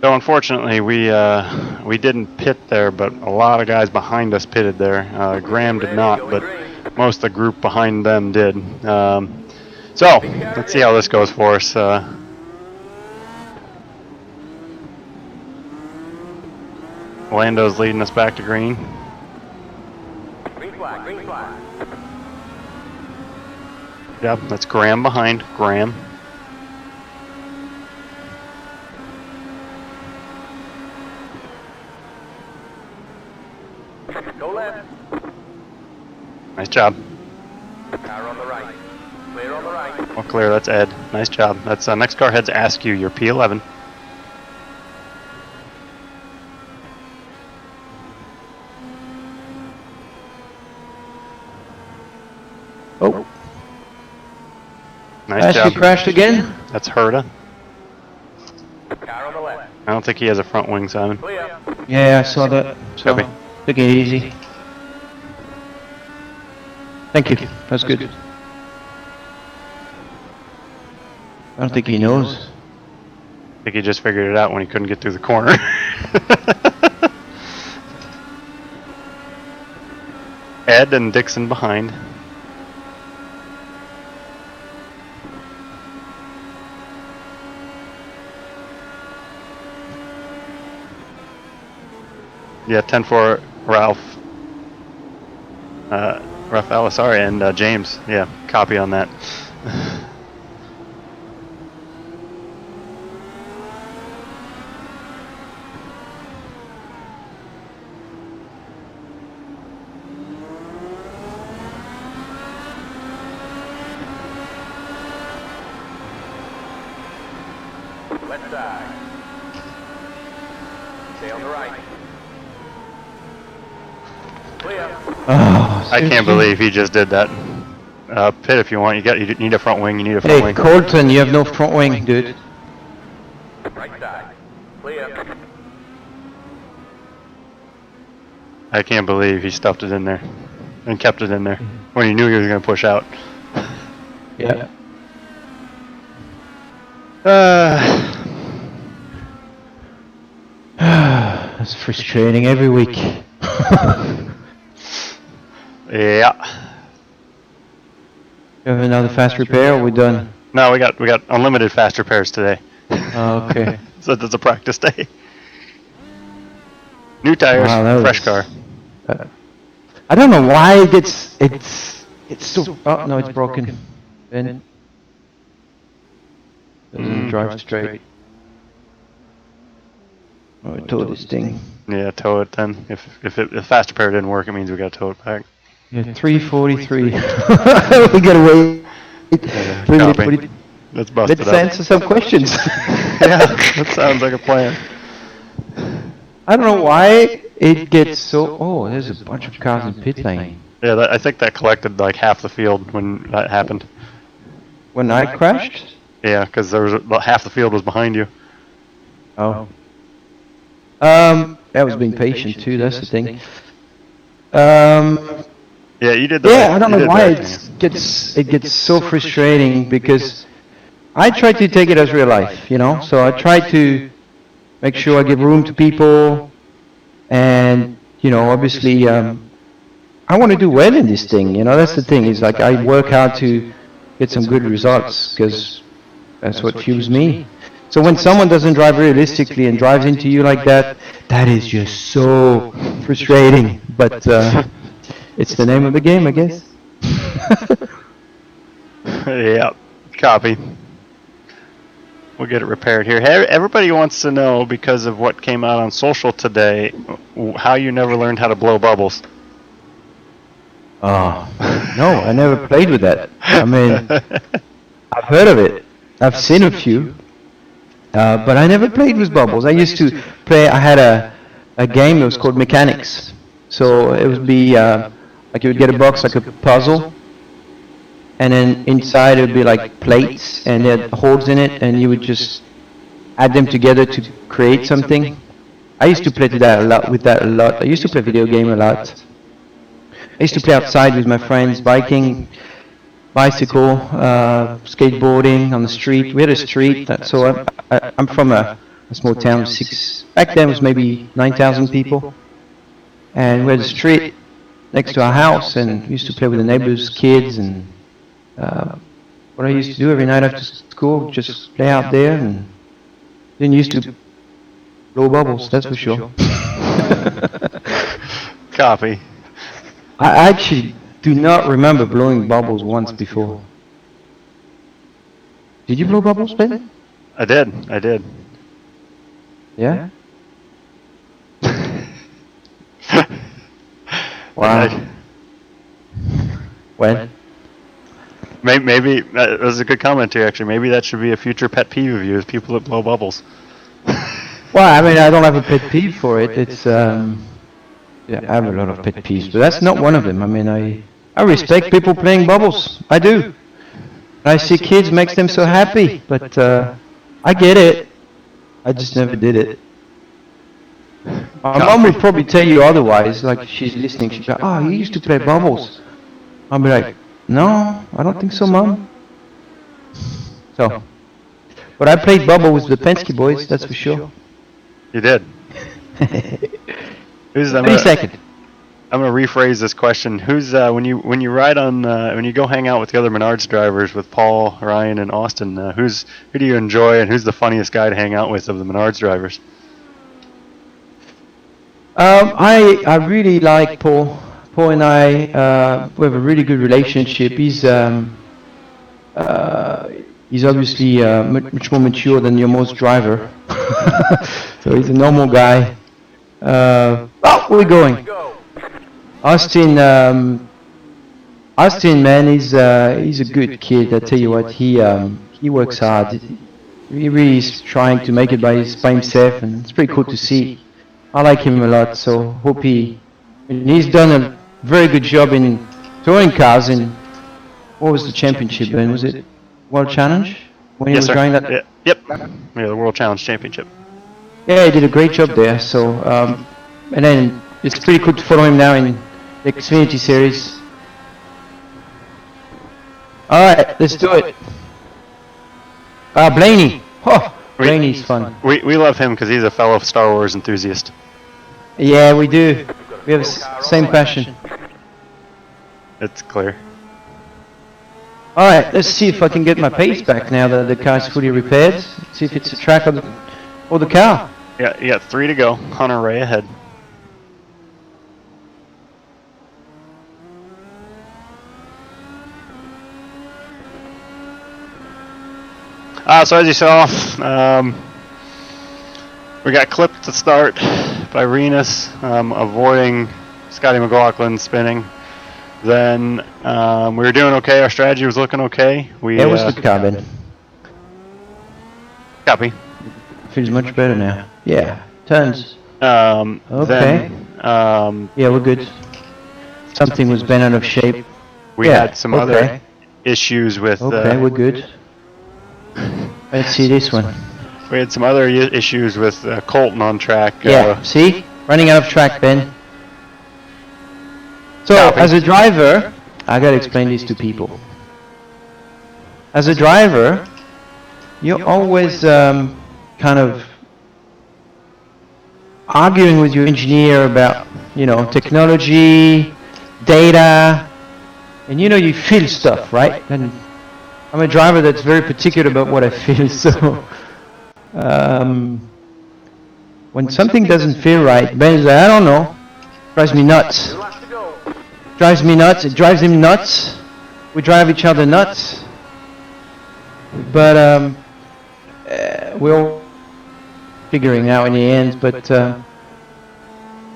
So unfortunately, we didn't pit there, but a lot of guys behind us pitted there. Graham did not, but most of the group behind them did. So let's see how this goes for us. Lando's leading us back to green. Green flag, green flag. Yep, that's Graham behind. Graham. Go left. Nice job. Car on the right. Clear on the right. Well, clear. That's Ed. Nice job. That's next car heads Askew. You're P11. Oh, Nice Ashley job. crashed again. That's Herta. Car on the left. I don't think he has a front wing, Simon. Clear. Yeah, I saw that. So, Copy. take it easy. Thank you. That's good. I don't think he knows. I think he just figured it out when he couldn't get through the corner. Ed and Dixon behind. Yeah, 10-4 Ralph. Ralph Alisari and James. Yeah, copy on that. Left side. Stay on the right. Clear. Oh, I can't believe he just did that. Pit if you want. You need a front wing. You need a front Hey, wing. Colton, you have no front wing, dude. Right side. Clear. I can't believe he stuffed it in there and kept it in there when he knew he was going to push out. Yeah. That's frustrating every week. Yeah. You have another fast repair, or we done? No, we got unlimited fast repairs today. Oh, okay. So that's a practice day. New tires, Wow, that fresh was- car. I don't know why it's so. Oh no, it's broken. Ben doesn't drive straight. Oh, I towed this thing. Yeah, tow it then. If fast repair didn't work, it means we got to tow it back. Yeah, 343. We gotta wait. Bring it, Copy. put it. Let's bust Let's it up. answer some questions. Yeah, that sounds like a plan. I don't know why it gets so. Oh, there's a bunch of cars in pit lane. Yeah, I think that collected like half the field when that happened. When I crashed? Yeah, because there was half the field was behind you. Oh. That was being patient too. That's the thing. Yeah, you did the Yeah, right- I don't you know did why the right it gets so frustrating because I try to take it as real life, you know. So I try to make sure I give room to people, and you know, obviously, I want to do well in this thing. You know, that's the thing. Is like I work hard to get some good results because that's what fuels me. So when someone doesn't drive realistically and drives into you like that, that is just so frustrating. But it's the name of the game, I guess. Yeah, copy. We'll get it repaired here. Hey, everybody wants to know, because of what came out on social today, how you never learned how to blow bubbles. Oh, no, I never played with that. I mean, I've heard of it. I've seen a few. But I never played with bubbles. I used to play, I had a game that was called Mechanics. So it would be, like you would get a box like a puzzle, and then inside it would be like plates, and there had holes in it, and you would just add them together to create something. I used to play with that a lot. I used to play video game a lot. I used to play outside with my friends, biking, bicycle, skateboarding on the street. We had a street, so I'm from a a small town of back then was maybe 9,000 people. And we had a street next to our house, and we used to play with the neighbors' kids. And what I used to do every night after school, just play out there, and didn't used to blow bubbles, that's for sure. Copy. I actually do not remember blowing bubbles once before. Did you blow bubbles, Ben? I did. Yeah? Wow. When? Maybe that was a good comment here. Actually, maybe that should be a future pet peeve of you: is people that blow bubbles. Well, I mean, I don't have a pet peeve for it. It's yeah, I have a lot of pet peeves, but that's not one of them. I mean, I respect people playing bubbles. I do. I see kids makes them so happy, but I get it. I just never did it. My mom would probably tell you otherwise, like if she's listening, she'd go, "Oh, you used to play bubbles." I'll be like, "No, I don't think so, Mom." So, but I played bubble with the Penske boys, that's for sure. You did. Who's Any second. I'm gonna rephrase this question. Who's when you ride on when you go hang out with the other Menards drivers with Paul, Ryan, and Austin? Who do you enjoy, and who's the funniest guy to hang out with of the Menards drivers? I really like Paul. Paul and I we have a really good relationship. He's obviously much more mature than your most driver, so he's a normal guy. Oh, where are we going? Austin, man, he's a good kid. I tell you what, he works hard. He really is trying to make it by himself, and it's pretty cool to see. I like him a lot, so hope he's done a very good job in touring cars. And what was the championship then? Was it World Challenge? When he was driving that? Yeah, yep. Yeah, the World Challenge Championship. Yeah, he did a great job there. So, and then it's pretty cool to follow him now in the Xfinity Series. All right, let's do it. Blaney. Oh, Blaney's fun. We love him because he's a fellow Star Wars enthusiast. Yeah, we do. We have the same passion. It's clear. All right, let's see if I can get my pace back now that the car's fully repaired. See if it's a track or the car. Yeah, you got 3 to go. Hunter Ray ahead. So as you saw, we got clipped to start by Renus, avoiding Scotty McLaughlin spinning. Then we were doing okay. Our strategy was looking okay. It was the car, Ben. Copy. Feels much better now. Yeah, turns. Okay. Then, yeah, we're good. Something was bent out of shape. We had some other issues with. Okay, we're good. Let's see this one. We had some other issues with Colton on track. Yeah, see? Running out of track, Ben. So, as a driver, I gotta explain this to people. As a driver, you're always kind of arguing with your engineer about, technology, data, and you feel stuff, right? And I'm a driver that's very particular about what I feel, so when something doesn't feel right, Ben's like, I don't know, drives me nuts. Drives me nuts, it drives him nuts. We drive each other nuts. But we're all figuring out in the end, but yeah,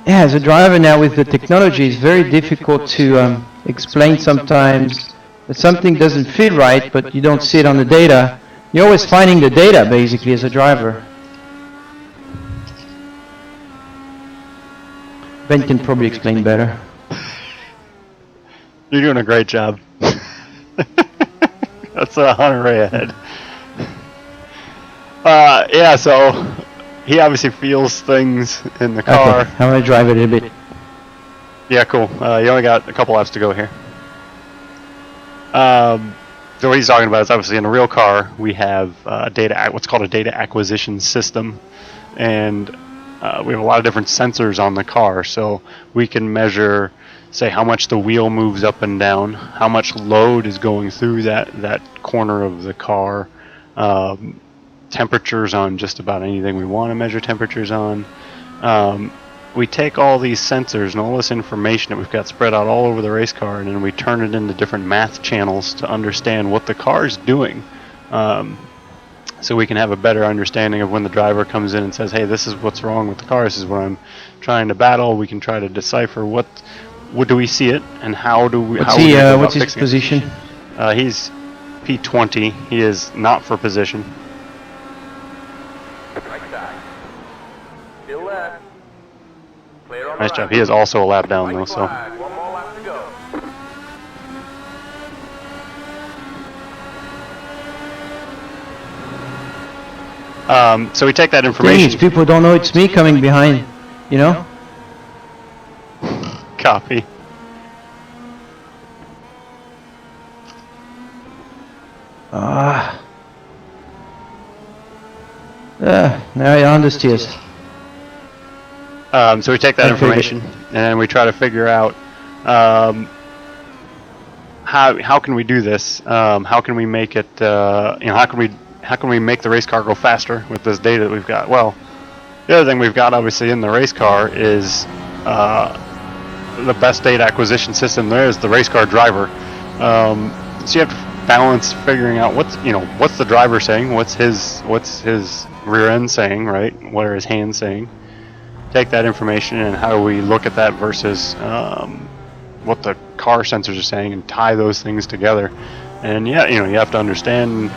as a driver now with the technology, it's very difficult to explain sometimes that something doesn't feel right, but you don't see it on the data. You're always finding the data, basically, as a driver. Ben can probably explain better. You're doing a great job. That's Hunter Ray ahead. Yeah, so he obviously feels things in the car. Okay, I'm gonna drive it a bit. Yeah, cool. You only got a couple laps to go here. So what he's talking about is obviously in a real car we have what's called a data acquisition system, and we have a lot of different sensors on the car, so we can measure, say, how much the wheel moves up and down, how much load is going through that corner of the car, temperatures on just about anything we want to measure temperatures on. We take all these sensors and all this information that we've got spread out all over the race car, and then we turn it into different math channels to understand what the car is doing, so we can have a better understanding of when the driver comes in and says, hey, this is what's wrong with the car, this is what I'm trying to battle. We can try to decipher what do we see it, and how do we What's his position? He's P20. He is not for position. Right side. Still left. Clear on the Nice right. job. He is also a lap down though, White so flag. One more lap to go. so we take that Thing information. is, people don't know it's me coming behind, you know? Copy. Now I understand. So we take that I figured. information and we try to figure out how can we do this? How can we make it? How can we make the race car go faster with this data that we've got? Well, the other thing we've got obviously in the race car is the best data acquisition system there is the race car driver. So you have to balance figuring out what's the driver saying, what's his rear end saying, right? What are his hands saying? Take that information and how do we look at that versus what the car sensors are saying and tie those things together. And you have to understand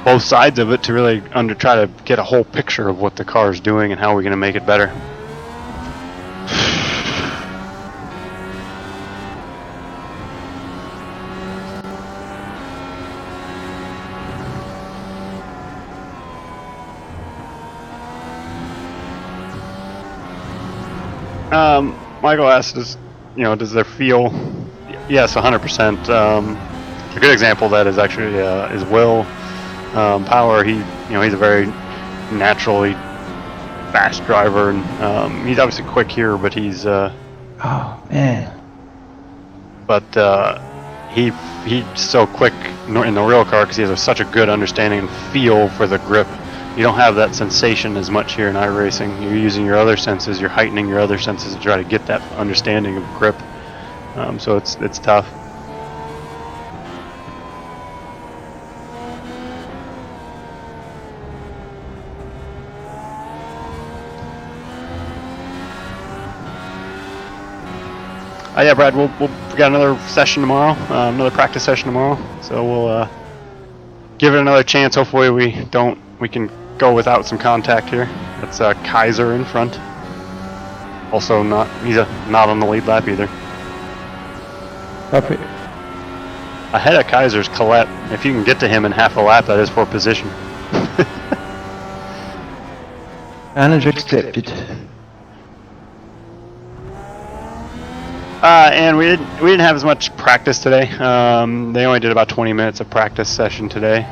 both sides of it to really try to get a whole picture of what the car is doing and how we're going to make it better. Michael asked, does there feel? Yes, 100%. A good example of that is actually is Will Power. He's a very naturally fast driver, and he's obviously quick here, but he's Oh man. but he's so quick in the real car because he has such a good understanding and feel for the grip. You don't have that sensation as much here in iRacing. You're using your other senses, you're heightening your other senses to try to get that understanding of grip. So it's tough. Yeah, Brad, we got another session tomorrow, another practice session tomorrow. So we'll give it another chance. Hopefully we can go without some contact here. That's Kaiser in front. Also he's not on the lead lap either. Copy. Ahead of Kaiser's Colette. If you can get to him in half a lap, that is for position. Challenge accepted. And we didn't have as much practice today. They only did about 20 minutes of practice session today.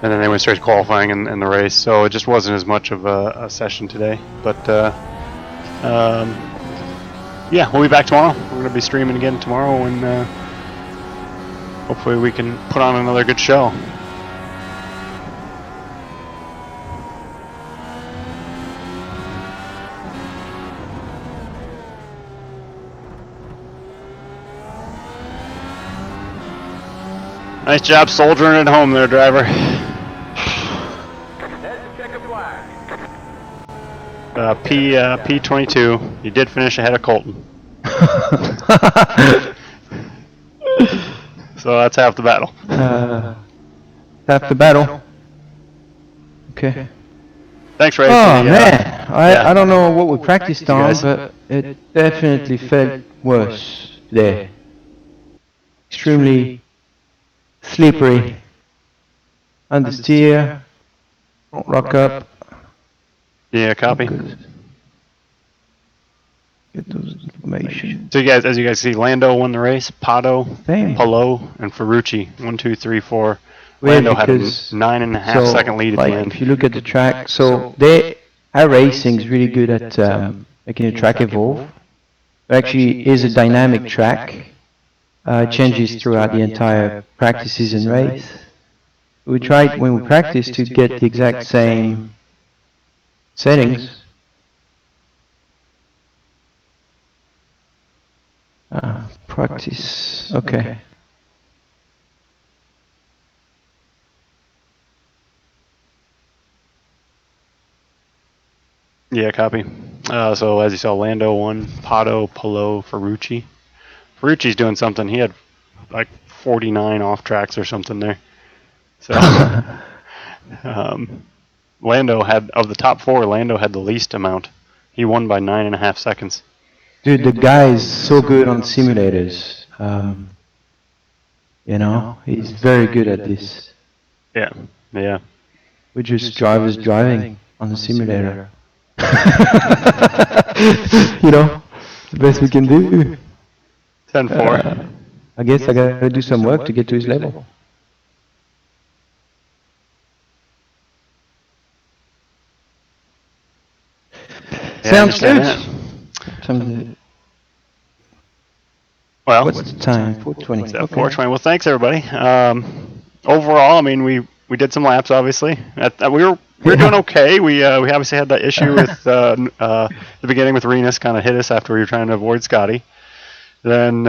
And then they went straight to qualifying in the race, so it just wasn't as much of a session today. But yeah, we'll be back tomorrow. We're going to be streaming again tomorrow, and hopefully we can put on another good show. Nice job soldiering at home there, driver. P22. You did finish ahead of Colton. So that's half the battle. Half the battle. Okay. Thanks, Ray. Oh man, yeah. I don't know what we practiced on, guys. but it definitely felt worse there. Extremely slippery. Understeer. Don't rock up. Yeah, copy. Get those information. So as you guys see, Lando won the race, Pagenaud, Same. Pagenaud, and Ferrucci. 1, 2, 3, 4. Weird Lando had a because 9.5 second lead at like the end. if you look at the track, so iRacing is really good at making the track evolve. It actually is a dynamic track. It changes throughout the entire practices and race. We tried when we practice to get the exact same settings. Practice. Okay. Yeah, copy. So as you saw, Lando won, Pagenaud, Pagenaud, Ferrucci. Ferrucci's doing something. He had like 49 off tracks or something there. So Lando had, of the top 4, Lando had the least amount. He won by 9.5 seconds. Dude, the guy is so good on simulators. You know, he's very good at this. Yeah, yeah. We just drivers driving on the simulator. You know, the best we can do. 10-4. I guess I gotta do some work to get to his level. Yeah, Sounds good. Well, What's the time? 4:20. it's at 4:20. Well, thanks everybody. Overall, I mean, we did some laps, obviously. We were doing okay. We obviously had that issue with the beginning with Renus, kind of hit us after we were trying to avoid Scotty. Then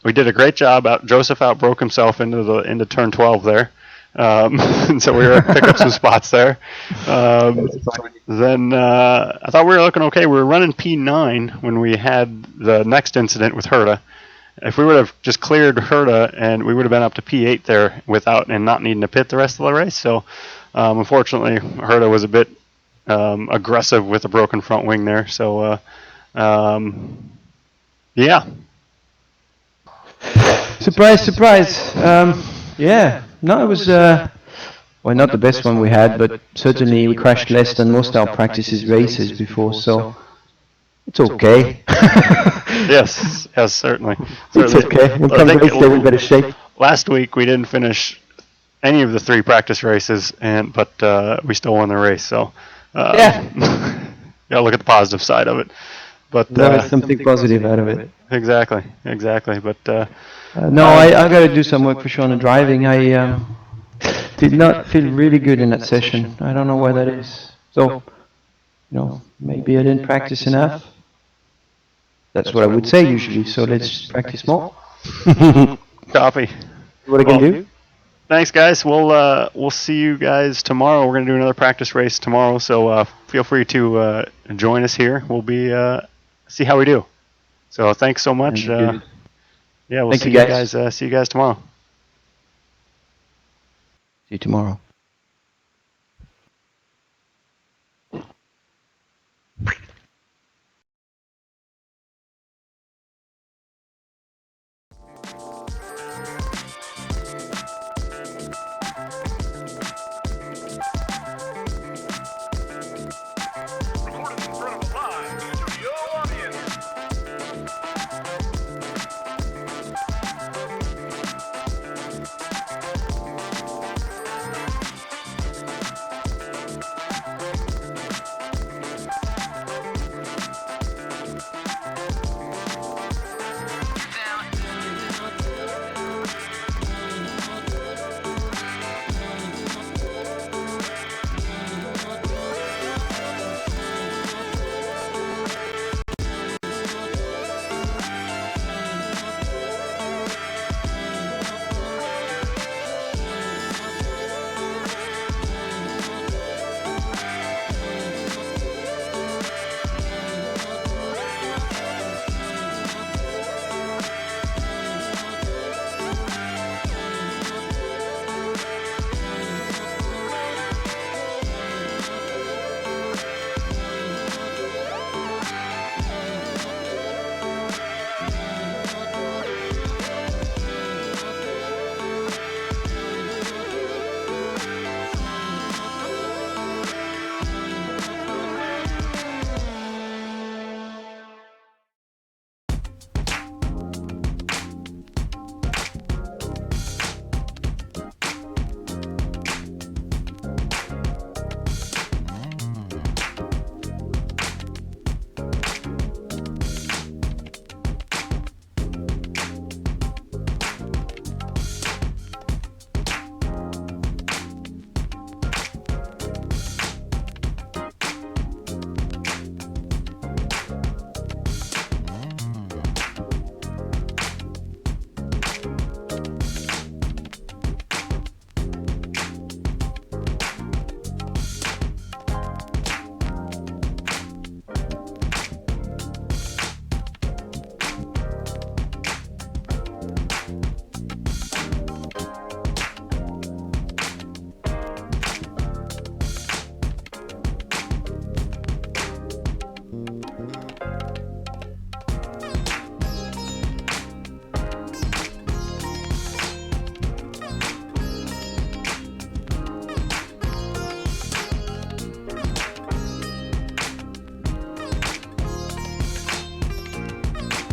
we did a great job. Joseph outbroke himself into turn 12 there. And so we were able to pick up some spots there. Then I thought we were looking okay. We were running P9 when we had the next incident with Herta. If we would have just cleared Herta, and we would have been up to P8 there without and not needing to pit the rest of the race. So unfortunately, Herta was a bit aggressive with a broken front wing there. So yeah. Surprise, surprise. Yeah, no, it was well, not the best one we had, but certainly we crashed less than most our practices races before, so it's okay. Yes, certainly. It's okay. When come race day, we better shape. Last week we didn't finish any of the 3 practice races, but we still won the race. So Yeah. Gotta look at the positive side of it. But There was something positive out of it. Exactly. But no, I got to do some work for sure on the driving. I did not feel really good in that session. I don't know why that is. So, maybe I didn't practice enough. That's what I would say usually. So let's practice more. Copy. What I can do? Thanks, guys. We'll see you guys tomorrow. We're gonna do another practice race tomorrow. So feel free to join us here. We'll be see how we do. So thanks so much. Yeah, we'll see you guys. See you guys tomorrow. See you tomorrow.